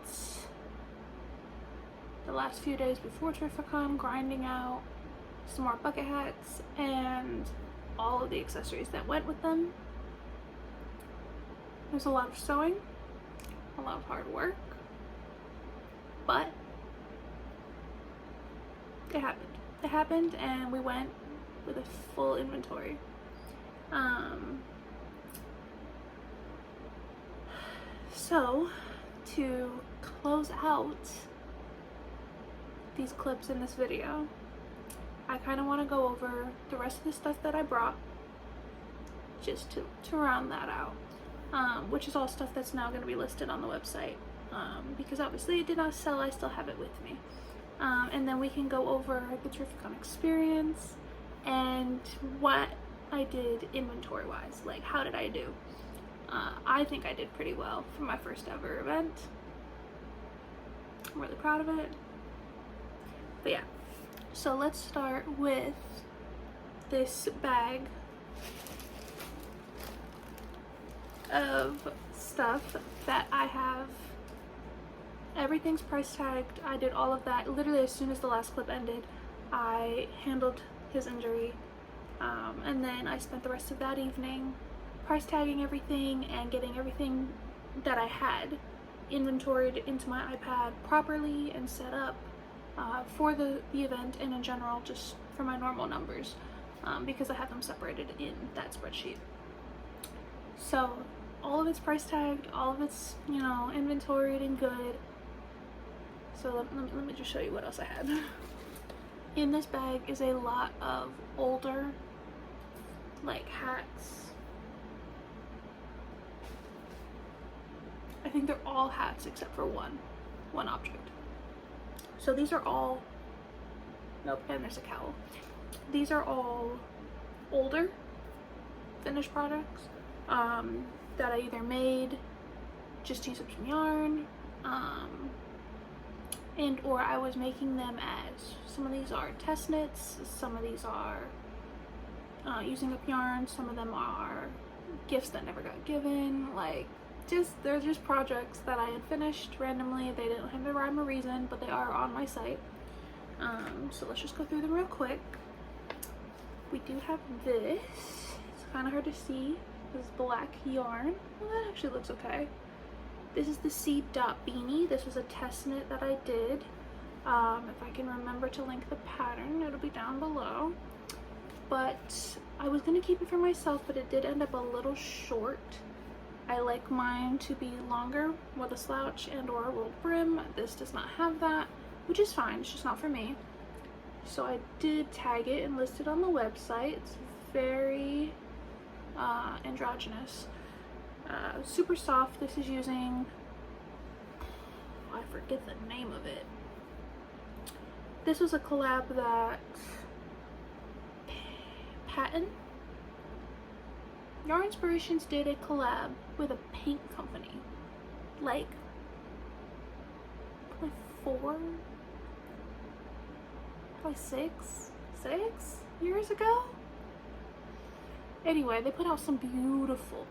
the last few days before Terrificon grinding out some more bucket hats and all of the accessories that went with them. There's a lot of sewing, a lot of hard work, but it happened. It happened, and we went with a full inventory. So to close out these clips in this video, I kind of want to go over the rest of the stuff that I brought, just to round that out, which is all stuff that's now going to be listed on the website, because obviously it did not sell. I still have it with me, and then we can go over the Terrificon experience and what I did inventory wise. Like, how did I do? I think I did pretty well for my first ever event. I'm really proud of it. But yeah, so let's start with this bag of stuff that I have. Everything's price tagged. I did all of that literally as soon as the last clip ended. I handled his injury, and then I spent the rest of that evening price tagging everything and getting everything that I had inventoried into my iPad properly and set up for the event, and in general just for my normal numbers, because I have them separated in that spreadsheet. So all of it's price tagged, all of it's, you know, inventoried and good. So let me just show you what else I had. In this bag is a lot of older, like, hats. I think they're all hats except for one object. So these are all, nope, and there's a cowl. These are all older finished products that I either made just to use up some yarn, and or I was making them as, some of these are test knits, some of these are using up yarn, some of them are gifts that never got given, like, they're just projects that I had finished randomly. They didn't have a rhyme or reason, but they are on my site. So let's just go through them real quick. We do have this. It's kind of hard to see. This black yarn. Well, that actually looks okay. This is the Seed Dot Beanie. This was a test knit that I did. If I can remember to link the pattern, it'll be down below. But I was gonna keep it for myself, but it did end up a little short. I like mine to be longer with a slouch and or a rolled brim. This does not have that, which is fine. It's just not for me. So I did tag it and list it on the website. It's very androgynous. Super soft. This is using, I forget the name of it. This was a collab that Patent Yarn Inspirations did a collab with a paint company like probably 6 years ago. Anyway, they put out some beautiful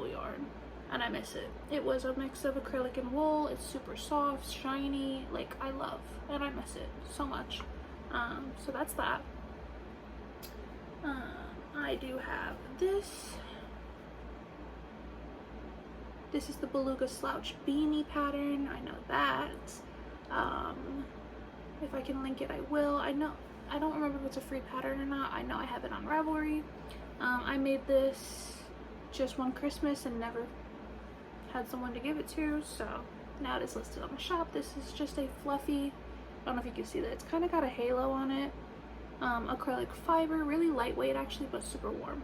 yarn and I miss it. It was a mix of acrylic and wool. It's super soft, shiny, like I love, and I miss it so much. So that's that. I do have this. This is the Beluga Slouch Beanie pattern. I know that. If I can link it, I will. I don't remember if it's a free pattern or not. I know I have it on Ravelry. I made this just one Christmas and never had someone to give it to, so now it is listed on the shop. This is just a fluffy, I don't know if you can see that, it's kind of got a halo on it. Acrylic fiber, really lightweight actually, but super warm.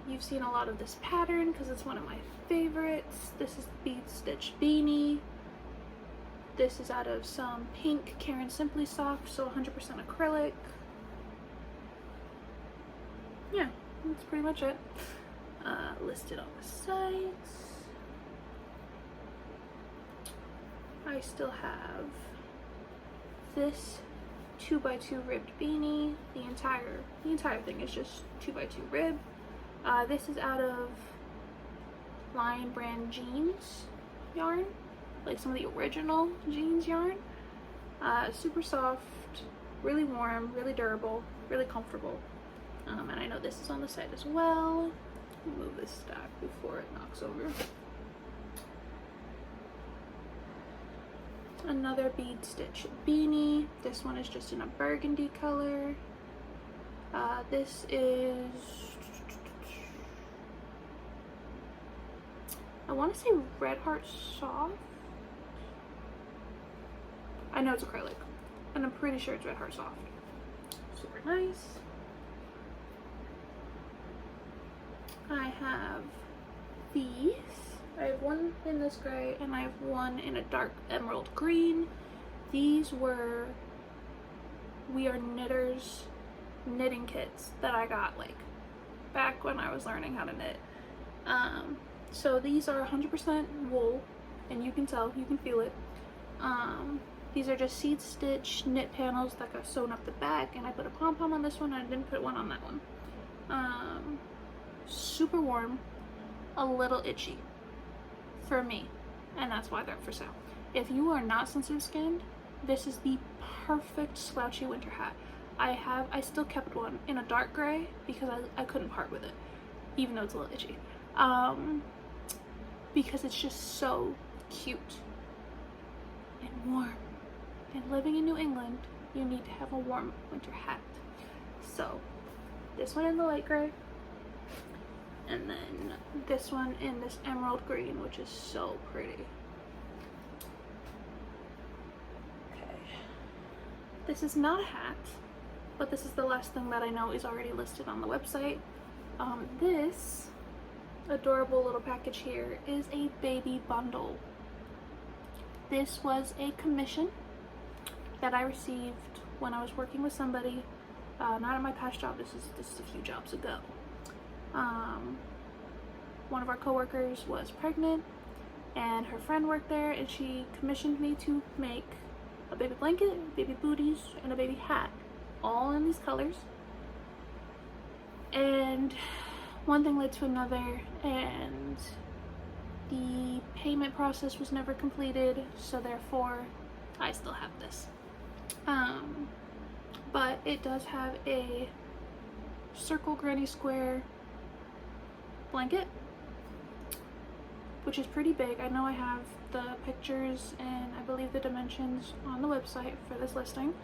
You've seen a lot of this pattern because it's one of my favorites. This is the Bead Stitch Beanie. This is out of some pink Karen Simply Soft, so 100% acrylic. Yeah, that's pretty much it. Listed on the site. I still have this 2x2 ribbed beanie. The entire thing is just 2x2 rib. This is out of Lion Brand jeans yarn, like some of the original jeans yarn. Super soft, really warm, really durable, really comfortable. And I know this is on the site as well. Move this stack before it knocks over. Another bead stitch beanie. This one is just in a burgundy color. This is, I want to say Red Heart Soft. I know it's acrylic, and I'm pretty sure it's Red Heart Soft. Super nice. I have these. I have one in this gray and I have one in a dark emerald green. These were We Are Knitters knitting kits that I got like back when I was learning how to knit. So these are 100% wool, and you can tell, you can feel it. These are just seed stitch knit panels that got sewn up the back, and I put a pom-pom on this one and I didn't put one on that one. Super warm, a little itchy for me, and that's why they're up for sale. If you are not sensitive skinned, this is the perfect slouchy winter hat. I still kept one in a dark gray because I couldn't part with it, even though it's a little itchy, because it's just so cute and warm, and living in New England, you need to have a warm winter hat. So this one in the light gray, And then this one in this emerald green, which is so pretty. Okay. This is not a hat, but this is the last thing that I know is already listed on the website. This adorable little package here is a baby bundle. This was a commission that I received when I was working with somebody, not at my past job, this is a few jobs ago. One of our coworkers was pregnant and her friend worked there, and she commissioned me to make a baby blanket, baby booties, and a baby hat, all in these colors. And one thing led to another, and the payment process was never completed, so therefore I still have this. But it does have a circle granny square blanket, which is pretty big. I know I have the pictures and I believe the dimensions on the website for this listing.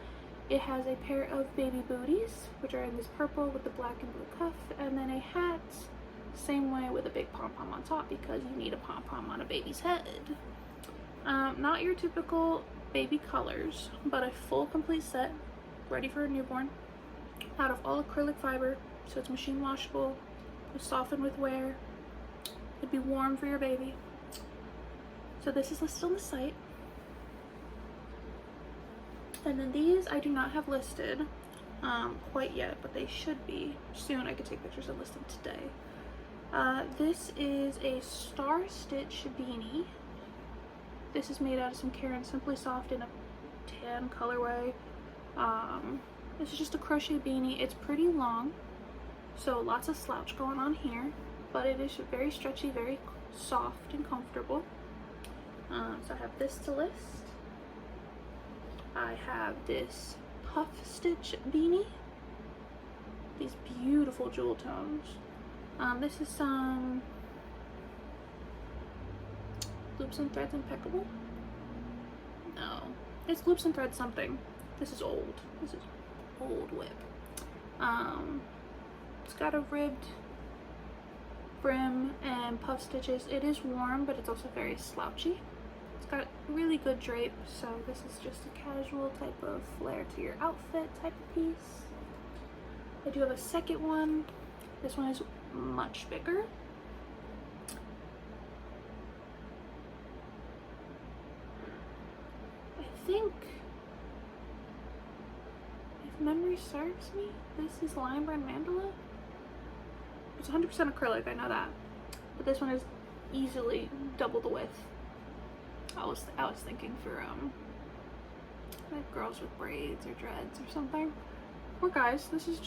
It has a pair of baby booties, which are in this purple with the black and blue cuff, and then a hat, same way, with a big pom-pom on top, because you need a pom-pom on a baby's head. Not your typical baby colors, but a full complete set, ready for a newborn, out of all acrylic fiber, so it's machine washable, it's softened with wear, it'd be warm for your baby. So this is listed on the site. And then these I do not have listed quite yet, but they should be soon. I could take pictures and list them today. This is a star stitch beanie. This is made out of some Karen Simply Soft in a tan colorway. This is just a crochet beanie. It's pretty long, so lots of slouch going on here, but it is very stretchy, very soft and comfortable. So I have this to list. I have this puff stitch beanie. These beautiful jewel tones. This is some Loops and Threads Impeccable. No, it's Loops and Threads something. This is old. This is old whip. It's got a ribbed brim and puff stitches. It is warm, but it's also very slouchy. It's got really good drape, so this is just a casual type of flair to your outfit type of piece. I do have a second one. This one is much bigger. I think, if memory serves me, this is Lime Brand Mandala. It's 100% acrylic, I know that, but this one is easily double the width. I was thinking for like girls with braids or dreads or something, or guys. This is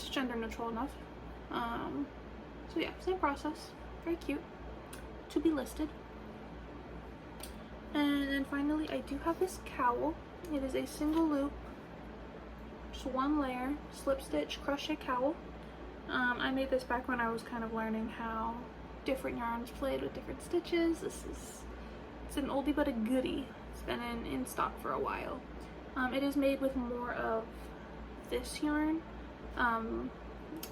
gender neutral enough. So yeah, same process. Very cute. To be listed. And then finally, I do have this cowl. It is a single loop, just one layer, slip stitch crochet cowl. I made this back when I was kind of learning how different yarns played with different stitches. It's an oldie but a goodie. It's been in stock for a while. It is made with more of this yarn.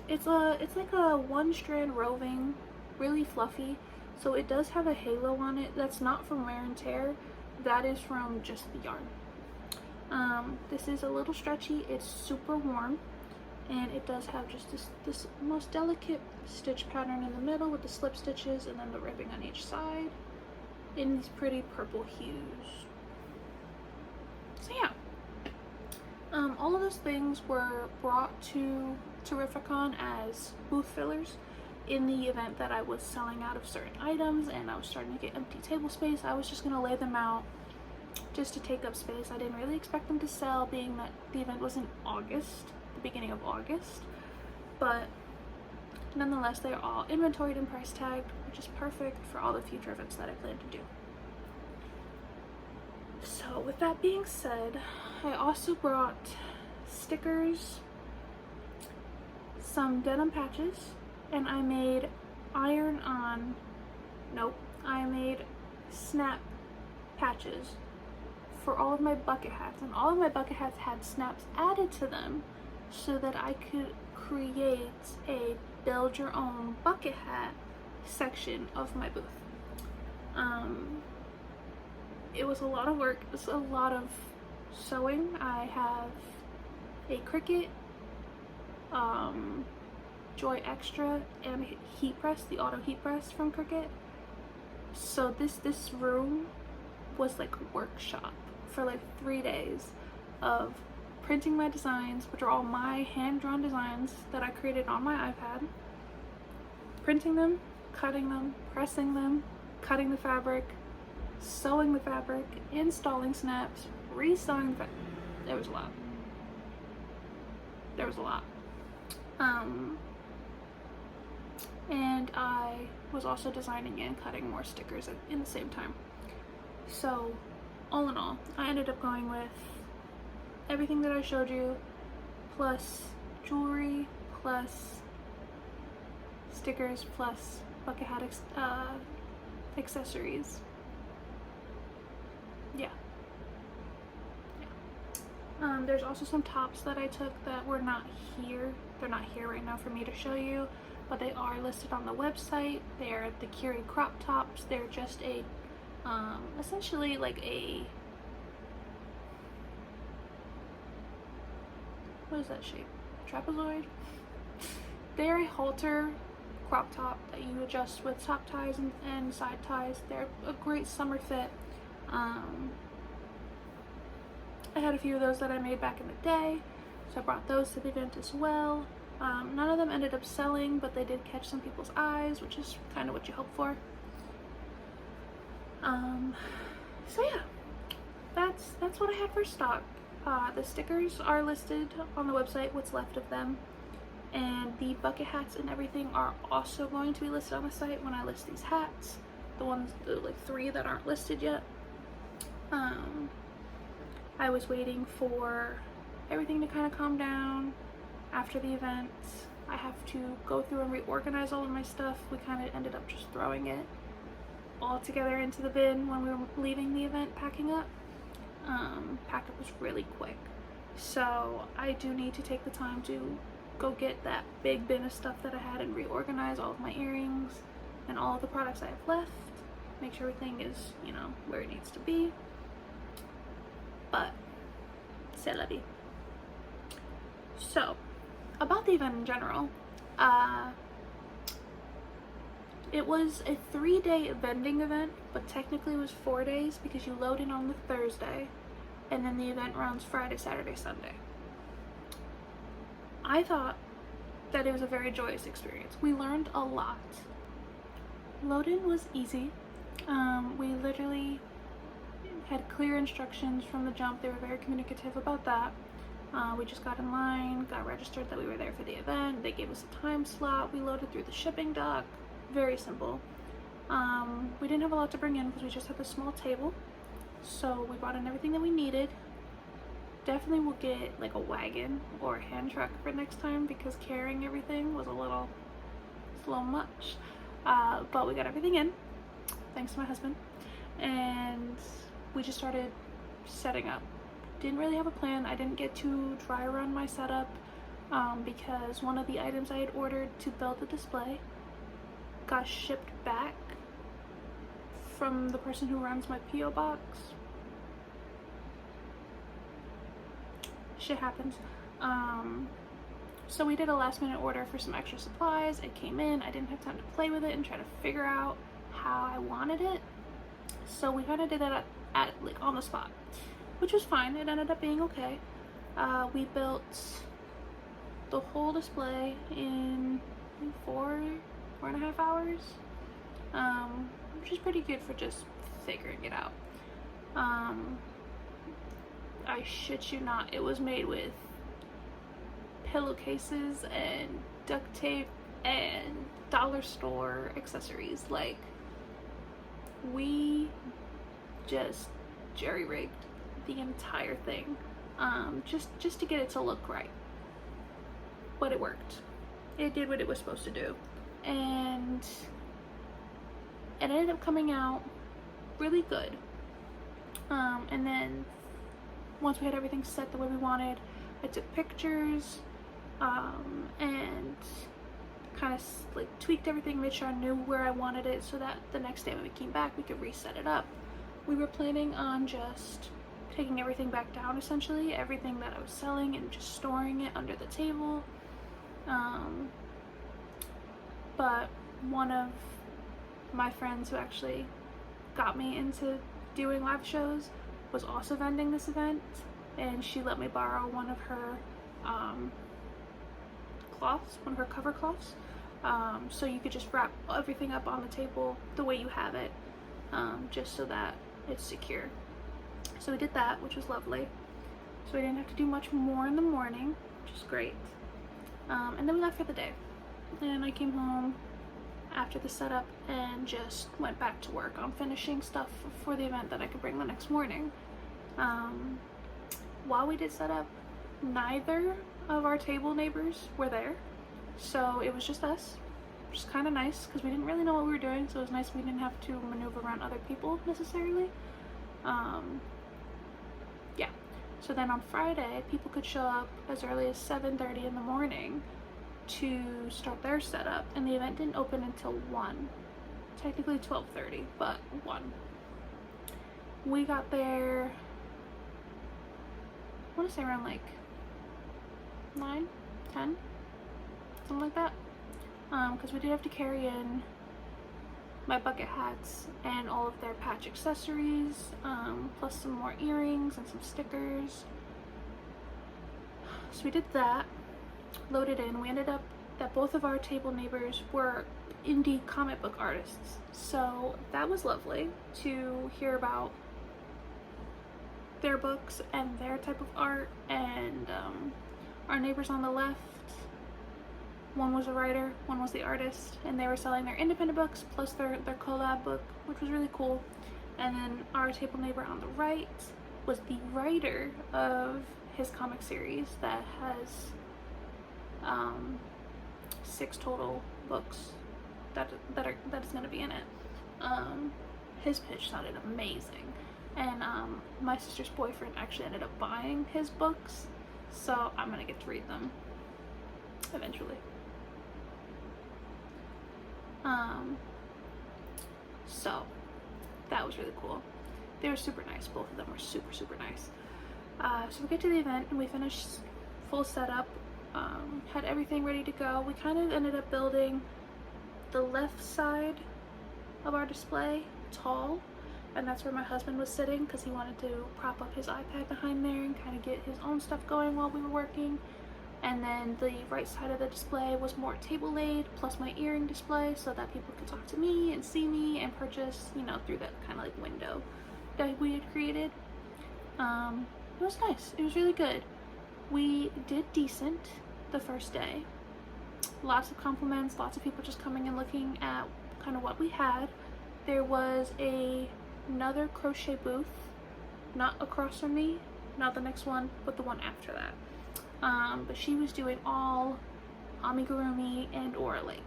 It's like a one strand roving, really fluffy. So it does have a halo on it. That's not from wear and tear. That is from just the yarn. This is a little stretchy. It's super warm. And it does have just this most delicate stitch pattern in the middle with the slip stitches and then the ribbing on each side in these pretty purple hues. So yeah. All of those things were brought to Terrificon as booth fillers. In the event that I was selling out of certain items and I was starting to get empty table space, I was just going to lay them out just to take up space. I didn't really expect them to sell, being that the event was in August, the beginning of August, but nonetheless they're all inventoried and price tagged, which is perfect for all the future events that I plan to do. So with that being said, I also brought stickers, some denim patches, and I made I made snap patches for all of my bucket hats, and all of my bucket hats had snaps added to them so that I could create a build your own bucket hat section of my booth. It was a lot of work. It was a lot of sewing. I have a Cricut, Joy Extra, and heat press, the auto heat press from Cricut. So this room was like a workshop for like 3 days of printing my designs, which are all my hand-drawn designs that I created on my iPad, printing them, cutting them, pressing them, cutting the fabric, sewing the fabric, installing snaps, re-sewing the fabric. There was a lot. There was a lot. And I was also designing and cutting more stickers in the same time. So, all in all, I ended up going with everything that I showed you, plus jewelry, plus stickers, plus bucket hat accessories. Yeah. There's also some tops that I took that were not here. They're not here right now for me to show you, but they are listed on the website. They're the Curie crop tops. They're just a, essentially like a, what is that shape? Trapezoid? They're a halter crop top that you adjust with top ties and side ties. They're a great summer fit. I had a few of those that I made back in the day, so I brought those to the event as well. None of them ended up selling, but they did catch some people's eyes, which is kind of what you hope for. So yeah, that's what I have for stock. The stickers are listed on the website, what's left of them, and the bucket hats and everything are also going to be listed on the site when I list these hats. The like 3 that aren't listed yet. I was waiting for everything to kind of calm down after the event. I have to go through and reorganize all of my stuff. We kind of ended up just throwing it all together into the bin when we were leaving the event, packing up. Packed up was really quick. So I do need to take the time to go get that big bin of stuff that I had and reorganize all of my earrings and all of the products I have left. Make sure everything is, you know, where it needs to be. But, c'est la vie. So, about the event in general, it was a 3-day vending event, but technically it was 4 days because you load in on the Thursday, and then the event runs Friday, Saturday, Sunday. I thought that it was a very joyous experience. We learned a lot. Load-in was easy. We literally had clear instructions from the jump. They were very communicative about that. We just got in line, got registered that we were there for the event. They gave us a time slot. We loaded through the shipping dock. Very simple. We didn't have a lot to bring in because we just had a small table. So we brought in everything that we needed. Definitely will get like a wagon or a hand truck for next time because carrying everything was a little much. But we got everything in, thanks to my husband. And we just started setting up. Didn't really have a plan. I didn't get to dry run my setup because one of the items I had ordered to build the display got shipped back from the person who runs my P.O. box. Shit happens. So we did a last minute order for some extra supplies. It came in. I didn't have time to play with it and try to figure out how I wanted it. So we kind of did that at like on the spot, which was fine. It ended up being okay. We built the whole display in 4.5 hours, which is pretty good for just figuring it out. I shit you not, it was made with pillowcases and duct tape and dollar store accessories. Like, we just jerry-rigged the entire thing just to get it to look right, but it worked. It did what it was supposed to do, and it ended up coming out really good. And then once we had everything set the way we wanted, I took pictures and kind of like tweaked everything, made sure I knew where I wanted it so that the next day when we came back we could reset it up. We were planning on just taking everything back down, essentially everything that I was selling, and just storing it under the table. But one of my friends who actually got me into doing live shows was also vending this event, and she let me borrow one of her cloths, one of her cover cloths, so you could just wrap everything up on the table the way you have it, just so that it's secure. So we did that, which was lovely. So we didn't have to do much more in the morning, which is great. And then we left for the day, and I came home after the setup and just went back to work on finishing stuff for the event that I could bring the next morning. While we did setup, neither of our table neighbors were there, so it was just us, which is kind of nice because we didn't really know what we were doing, so it was nice we didn't have to maneuver around other people necessarily. Yeah, so then on Friday people could show up as early as 7:30 in the morning to start their setup, and the event didn't open until 1, technically 12:30, but 1. We got there, I want to say around like 9, 10, something like that, because we did have to carry in my bucket hats and all of their patch accessories, plus some more earrings and some stickers. So we did that, loaded in. We ended up that both of our table neighbors were indie comic book artists, so that was lovely to hear about their books and their type of art. And our neighbors on the left, one was a writer, one was the artist, and they were selling their independent books plus their collab book, which was really cool. And then our table neighbor on the right was the writer of his comic series that has 6 total books that is going to be in it. His pitch sounded amazing, and my sister's boyfriend actually ended up buying his books, so I'm gonna get to read them eventually. So that was really cool. They were super nice. Both of them were super nice. So we get to the event and we finished full setup, had everything ready to go. We kind of ended up building the left side of our display tall, and that's where my husband was sitting because he wanted to prop up his iPad behind there and kind of get his own stuff going while we were working. And then the right side of the display was more table laid, plus my earring display, so that people could talk to me and see me and purchase, you know, through that kind of like window that we had created. It was nice. It was really good. We did decent the first day. Lots of compliments, lots of people just coming and looking at kind of what we had. There was another crochet booth, not across from me, not the next one, but the one after that. But she was doing all amigurumi and or like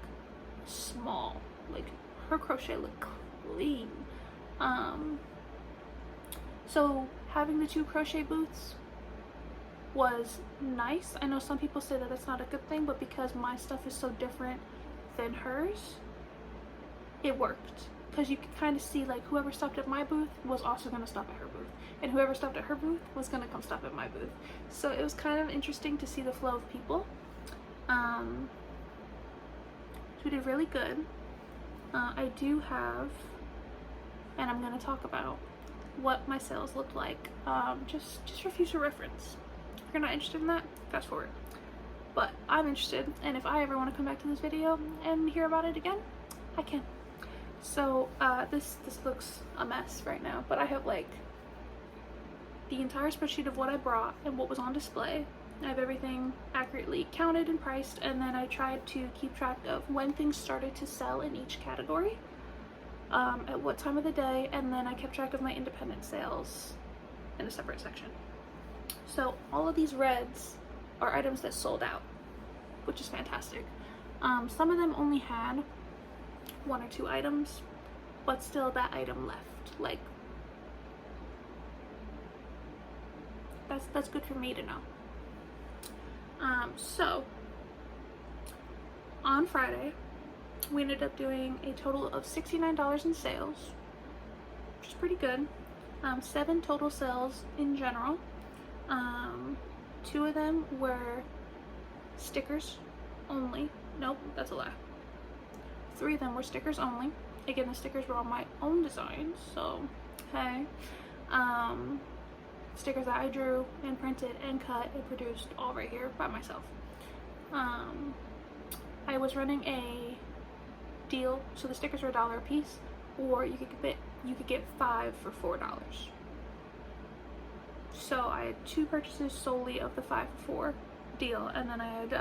small, like her crochet looked clean. So having the 2 crochet booths was nice. I know some people say that that's not a good thing, but because my stuff is so different than hers, it worked. Because you could kind of see like whoever stopped at my booth was also going to stop at her booth, and whoever stopped at her booth was going to come stop at my booth. So it was kind of interesting to see the flow of people. So we did really good. I do have, and I'm going to talk about what my sales looked like, just for future reference. If you're not interested in that, fast forward. But I'm interested, and if I ever want to come back to this video and hear about it again, I can. So this looks a mess right now, but I have like the entire spreadsheet of what I brought and what was on display. I have everything accurately counted and priced, and then I tried to keep track of when things started to sell in each category, at what time of the day, and then I kept track of my independent sales in a separate section. So all of these reds are items that sold out, which is fantastic. Some of them only had 1 or 2 items, but still that item left. Like, that's good for me to know. So on Friday, we ended up doing a total of $69 in sales, which is pretty good. 7 total sales in general. 2 of them were stickers only. Nope, that's a lie. 3 of them were stickers only. Again, the stickers were all my own designs, so hey. Stickers that I drew and printed and cut and produced all right here by myself. I was running a deal, so the stickers were $1 a piece, or you could get 5 for $4. So I had 2 purchases solely of the 5 for $4 deal, and then I had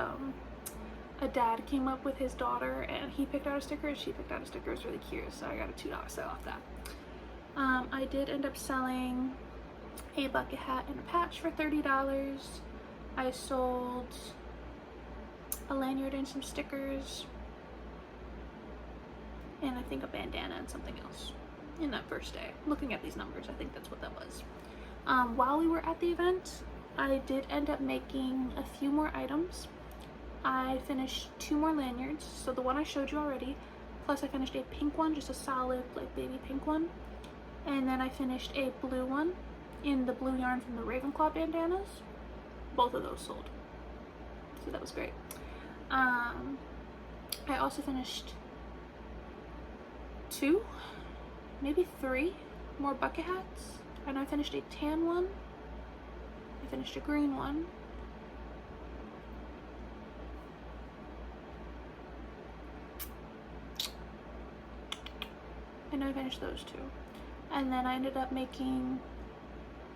a dad came up with his daughter, and he picked out a sticker and she picked out a sticker. It was really cute, so I got a $2 sale off that. I did end up selling a bucket hat and a patch for $30. I sold a lanyard and some stickers, and I think a bandana and something else in that first day. Looking at these numbers, I think that's what that was. While we were at the event, I did end up making a few more items. I finished 2 more lanyards, so the one I showed you already, plus I finished a pink one, just a solid like baby pink one, and then I finished a blue one in the blue yarn from the Ravenclaw bandanas. Both of those sold, so that was great. I also finished 2, maybe 3 more bucket hats, and I finished a tan one, I finished a green one, and I finished those 2. And then I ended up making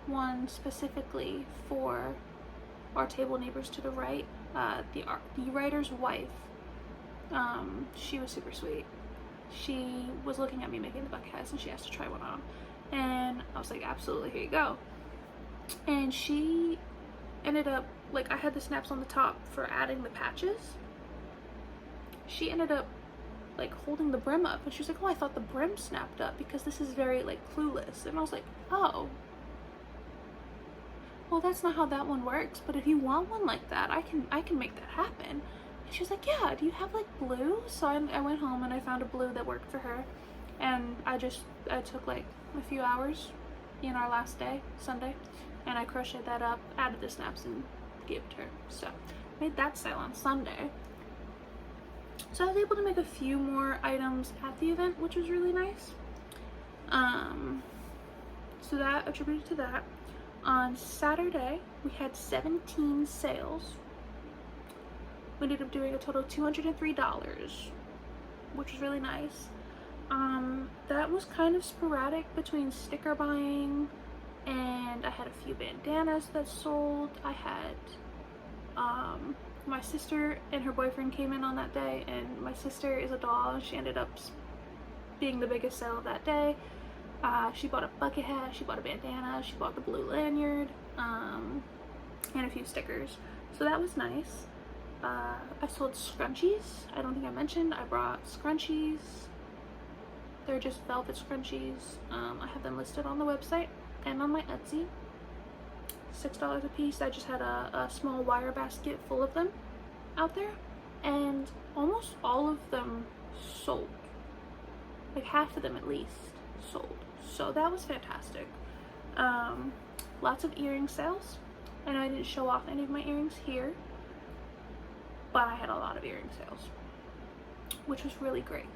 one specifically for our table neighbors to the right, the writer's wife. She was super sweet. She was looking at me making the bucket hats and she asked to try one on, and I was like, absolutely, here you go. And she ended up, like, I had the snaps on the top for adding the patches. She ended up like holding the brim up, and she was like, oh, I thought the brim snapped up because this is very like Clueless. And I was like, oh, well, that's not how that one works, but if you want one like that, I can make that happen. And she was like, yeah, do you have like blue? So I went home and I found a blue that worked for her, and I took like a few hours in our last day, Sunday, and I crocheted that up, added the snaps, and gave it to her. So made that sale on Sunday. So I was able to make a few more items at the event, which was really nice. So that attributed to that. On Saturday, we had 17 sales. We ended up doing a total of $203, which was really nice. That was kind of sporadic between sticker buying, and I had a few bandanas that sold. I had, my sister and her boyfriend came in on that day, and my sister is a doll, and she ended up being the biggest sale of that day. She bought a bucket hat, she bought a bandana, she bought the blue lanyard, and a few stickers. So that was nice. I sold scrunchies. I don't think I mentioned, I brought scrunchies. They're just velvet scrunchies. I have them listed on the website and on my Etsy. $6 a piece. I just had a small wire basket full of them out there, and almost all of them sold. Like half of them at least sold. So that was fantastic. Lots of earring sales. I know I didn't show off any of my earrings here, but I had a lot of earring sales, which was really great.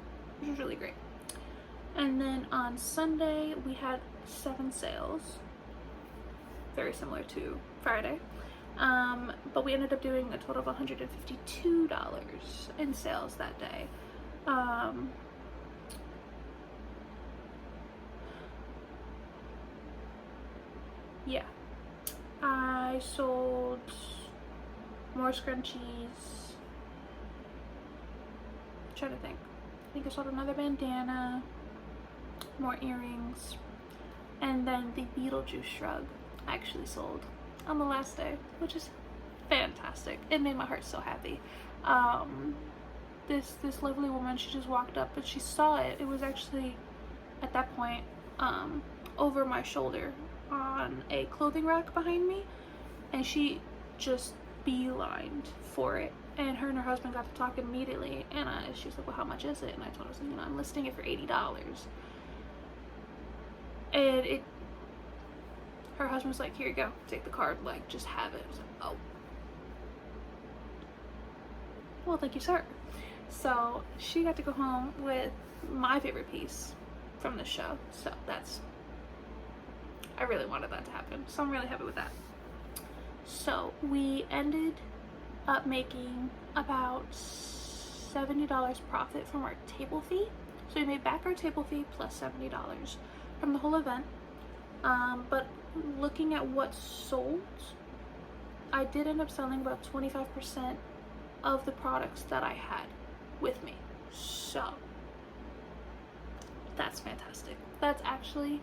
And then on Sunday we had 7 sales, very similar to Friday, but we ended up doing a total of $152 in sales that day. Yeah, I sold more scrunchies. I'm trying to think. I think I sold another bandana, more earrings, and then the Beetlejuice shrug I actually sold on the last day, which is fantastic. It made my heart so happy. This lovely woman, she just walked up and she saw it. It was actually at that point over my shoulder on a clothing rack behind me, and she just beelined for it And her and her husband got to talk immediately, and she was like, well, how much is it? And I told her, you know, I'm listing it for $80. And her husband was like, here you go, take the card, like, just have it. I was like, oh. Well, thank you, sir. So she got to go home with my favorite piece from the show. So I really wanted that to happen. So I'm really happy with that. So we ended up making about $70 profit from our table fee. So we made back our table fee plus $70 from the whole event. But looking at what sold, I did end up selling about 25% of the products that I had with me. So that's fantastic. That's actually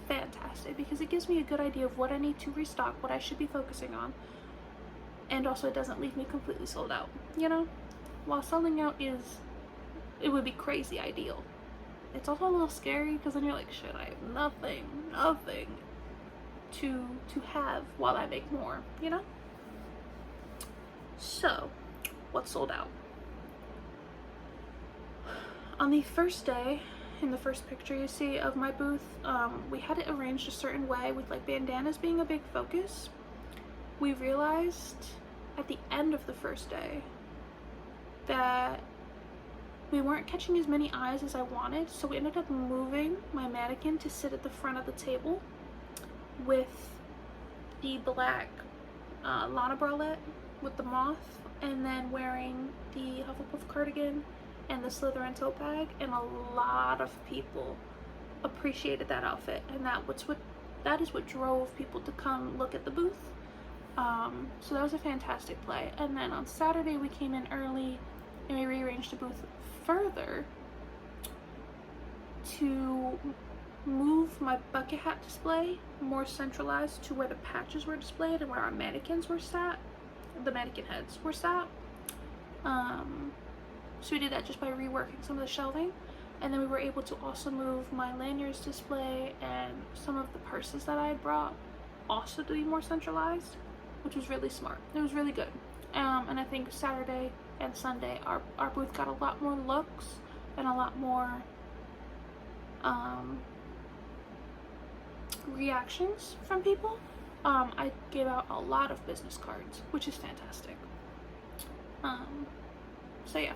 fantastic because it gives me a good idea of what I need to restock, what I should be focusing on, and also it doesn't leave me completely sold out. You know, while selling out it would be crazy ideal, it's also a little scary because then you're like, shit, I have nothing to have while I make more, you know? So what sold out? On the first day, in the first picture you see of my booth, we had it arranged a certain way with like bandanas being a big focus. We realized at the end of the first day that we weren't catching as many eyes as I wanted, so we ended up moving my mannequin to sit at the front of the table with the black Lana bralette with the moth, and then wearing the Hufflepuff cardigan and the Slytherin tote bag, and a lot of people appreciated that outfit, and that is what drove people to come look at the booth. So that was a fantastic play. And then on Saturday we came in early and we rearranged the booth further to move my bucket hat display more centralized to where the patches were displayed and where our mannequins were sat, the mannequin heads were sat. So we did that just by reworking some of the shelving, and then we were able to also move my lanyards display and some of the purses that I had brought also to be more centralized, which was really smart. It was really good. And I think Saturday and Sunday our booth got a lot more looks and a lot more reactions from people. I gave out a lot of business cards, which is fantastic. So yeah,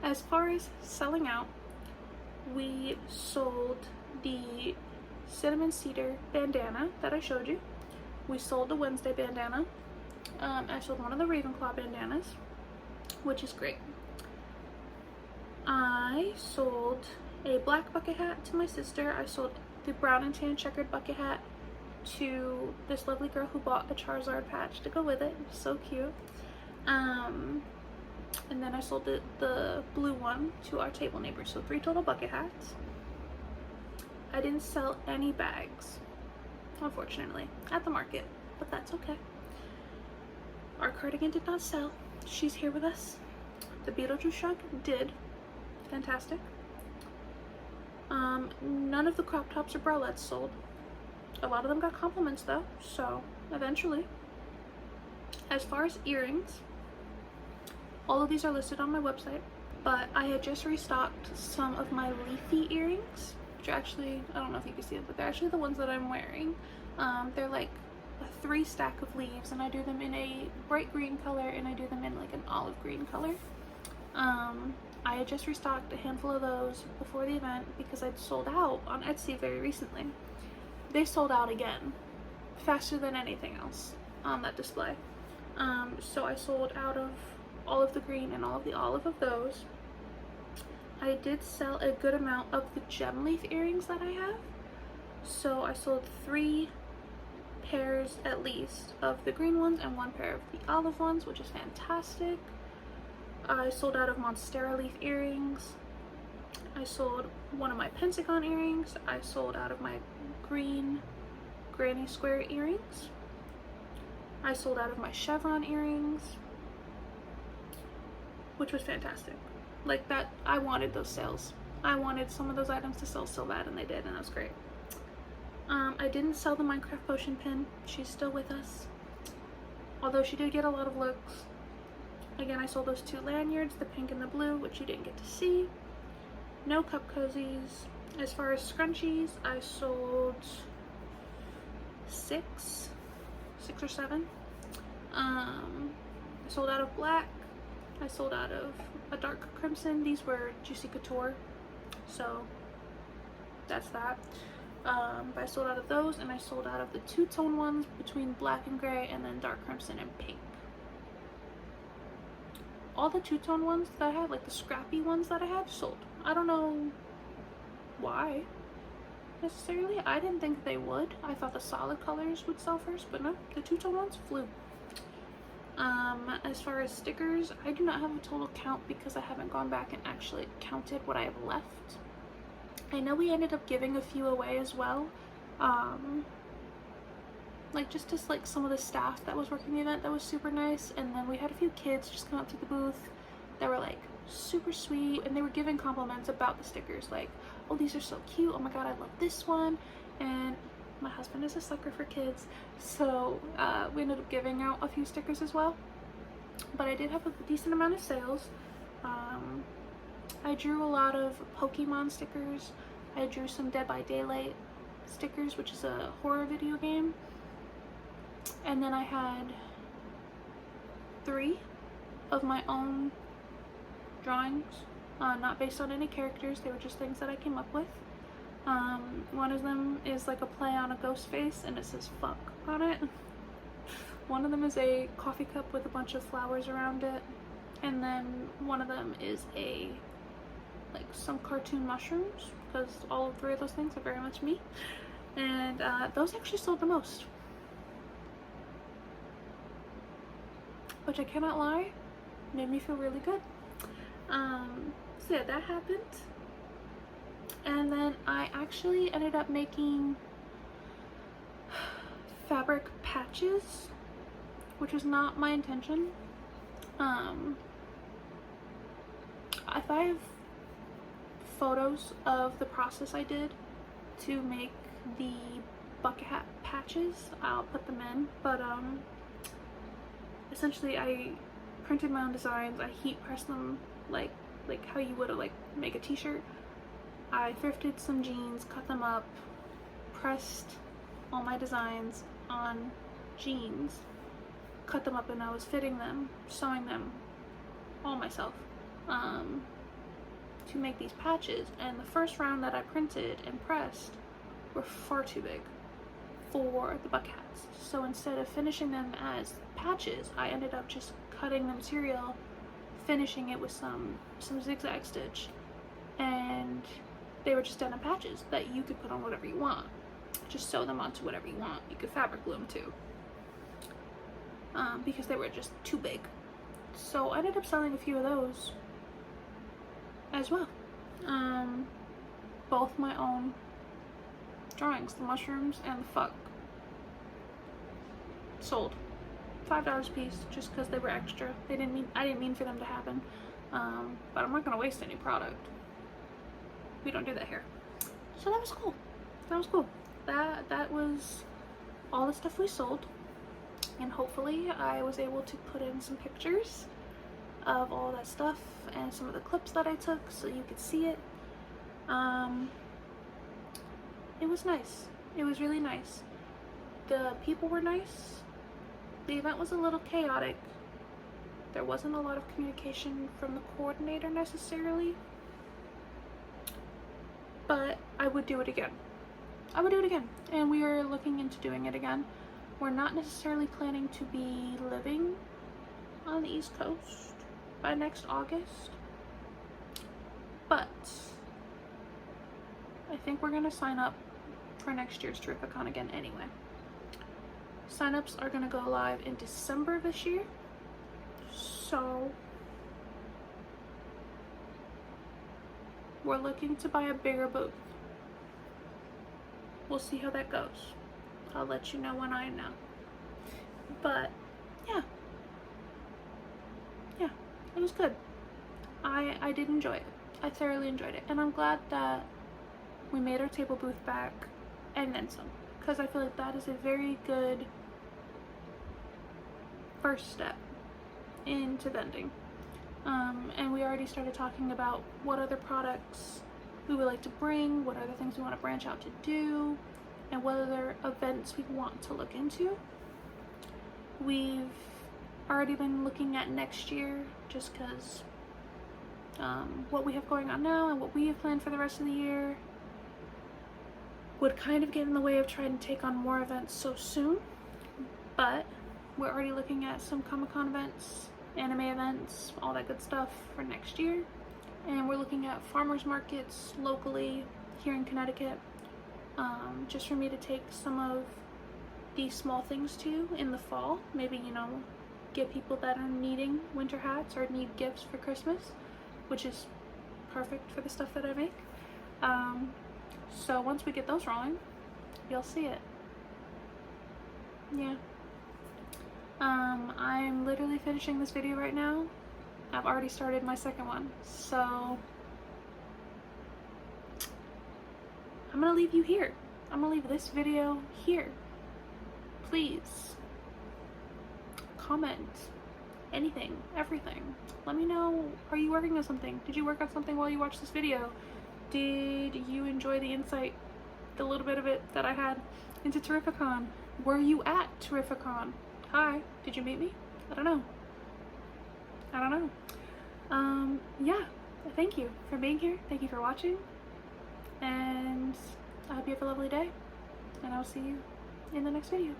as far as selling out, we sold the cinnamon cedar bandana that I showed you. We sold the Wednesday bandana. I sold one of the Ravenclaw bandanas, which is great. I sold a black bucket hat to my sister. I sold the brown and tan checkered bucket hat to this lovely girl who bought a Charizard patch to go with it. It was so cute. And then I sold the blue one to our table neighbors. So 3 total bucket hats. I didn't sell any bags, unfortunately, at the market, but that's okay. Our cardigan did not sell. She's here with us. The Beetlejuice shrug did. Fantastic. None of the crop tops or bralettes sold. A lot of them got compliments though, so eventually. As far as earrings, all of these are listed on my website, but I had just restocked some of my leafy earrings, which are actually, I don't know if you can see them, but they're actually the ones that I'm wearing. They're like a 3 stack of leaves, and I do them in a bright green color, and I do them in like an olive green color. I had just restocked a handful of those before the event because I'd sold out on Etsy very recently. They sold out again, faster than anything else on that display. So I sold out of all of the green and all of the olive of those. I did sell a good amount of the gem leaf earrings that I have. So I sold 3 pairs at least of the green ones and 1 pair of the olive ones, which is fantastic. I sold out of Monstera leaf earrings. I sold one of my Pentagon earrings. I sold out of my green granny square earrings. I sold out of my chevron earrings, which was fantastic. Like that, I wanted those sales. I wanted some of those items to sell so bad, and they did, and that was great. I didn't sell the Minecraft potion pin. She's still with us, although she did get a lot of looks. Again, I sold those 2 lanyards, the pink and the blue, which you didn't get to see. No cup cozies. As far as scrunchies, I sold 6 or 7. I sold out of black. I sold out of a dark crimson. These were Juicy Couture, so that's that. But I sold out of those, and I sold out of the 2-tone ones between black and gray, and then dark crimson and pink. All the 2-tone ones that I had, like the scrappy ones that I had, sold. I don't know why necessarily. I didn't think they would. I thought the solid colors would sell first, but no, the 2-tone ones flew. As far as stickers, I do not have a total count because I haven't gone back and actually counted what I have left. I know we ended up giving a few away as well. Like just to like some of the staff that was working the event, that was super nice. And then we had a few kids just come up to the booth that were like super sweet, and they were giving compliments about the stickers, like, oh, these are so cute, oh my god, I love this one. And my husband is a sucker for kids, so we ended up giving out a few stickers as well. But I did have a decent amount of sales. I drew a lot of Pokemon stickers. I drew some Dead by Daylight stickers, which is a horror video game. And then I had 3 of my own drawings, not based on any characters. They were just things that I came up with. One of them is like a play on a ghost face, and it says fuck on it. One of them is a coffee cup with a bunch of flowers around it, and then one of them is a like some cartoon mushrooms, because all 3 of those things are very much me. And those actually sold the most, which I cannot lie, made me feel really good. So yeah, that happened. And then I actually ended up making fabric patches, which was not my intention. If I have photos of the process I did to make the bucket hat patches, I'll put them in. But essentially I printed my own designs. I heat pressed them like how you would like make a t-shirt. I thrifted some jeans, cut them up, pressed all my designs on jeans, cut them up, and I was fitting them, sewing them all myself to make these patches. And the first round that I printed and pressed were far too big for the bucket hats. So instead of finishing them as patches, I ended up just cutting the material, finishing it with some zigzag stitch, and they were just done in patches that you could put on whatever you want. Just sew them onto whatever you want. You could fabric glue them too, because they were just too big. So I ended up selling a few of those as well. Both my own drawings, the mushrooms and the fuck, sold $5 a piece just because they were extra. I didn't mean for them to happen, but I'm not gonna waste any product. We don't do that here. So that was cool. That was cool. That was all the stuff we sold, and hopefully I was able to put in some pictures of all that stuff and some of the clips that I took so you could see it. It was nice. It was really nice. The people were nice. The event was a little chaotic. There wasn't a lot of communication from the coordinator necessarily, but I would do it again. I would do it again, and we are looking into doing it again. We're not necessarily planning to be living on the East Coast by next August, but I think we're gonna sign up for next year's Terrificon again anyway. Signups are gonna go live in December this year, so we're looking to buy a bigger booth. We'll see how that goes. I'll let you know when I know. But yeah, it was good. I did enjoy it. I thoroughly enjoyed it, and I'm glad that we made our table booth back and then some, because I feel like that is a very good first step into vending. And we already started talking about what other products we would like to bring, what other things we want to branch out to do, and what other events we want to look into. We've already been looking at next year just because what we have going on now and what we have planned for the rest of the year would kind of get in the way of trying to take on more events so soon. But we're already looking at some Comicon events, anime events, all that good stuff for next year. And we're looking at farmers markets locally here in Connecticut, just for me to take some of these small things to in the fall. Maybe, you know, get people that are needing winter hats or need gifts for Christmas, which is perfect for the stuff that I make. So once we get those rolling, you'll see it. Yeah. I'm literally finishing this video right now. I've already started my second one, so I'm gonna leave you here. I'm gonna leave this video here. Please comment anything, everything. Let me know, are you working on something? Did you work on something while you watched this video? Did you enjoy the insight, the little bit of it that I had into Terrificon? Were you at Terrificon? Hi, did you meet me? I don't know. Yeah, thank you for being here. Thank you for watching. And I hope you have a lovely day. And I'll see you in the next video.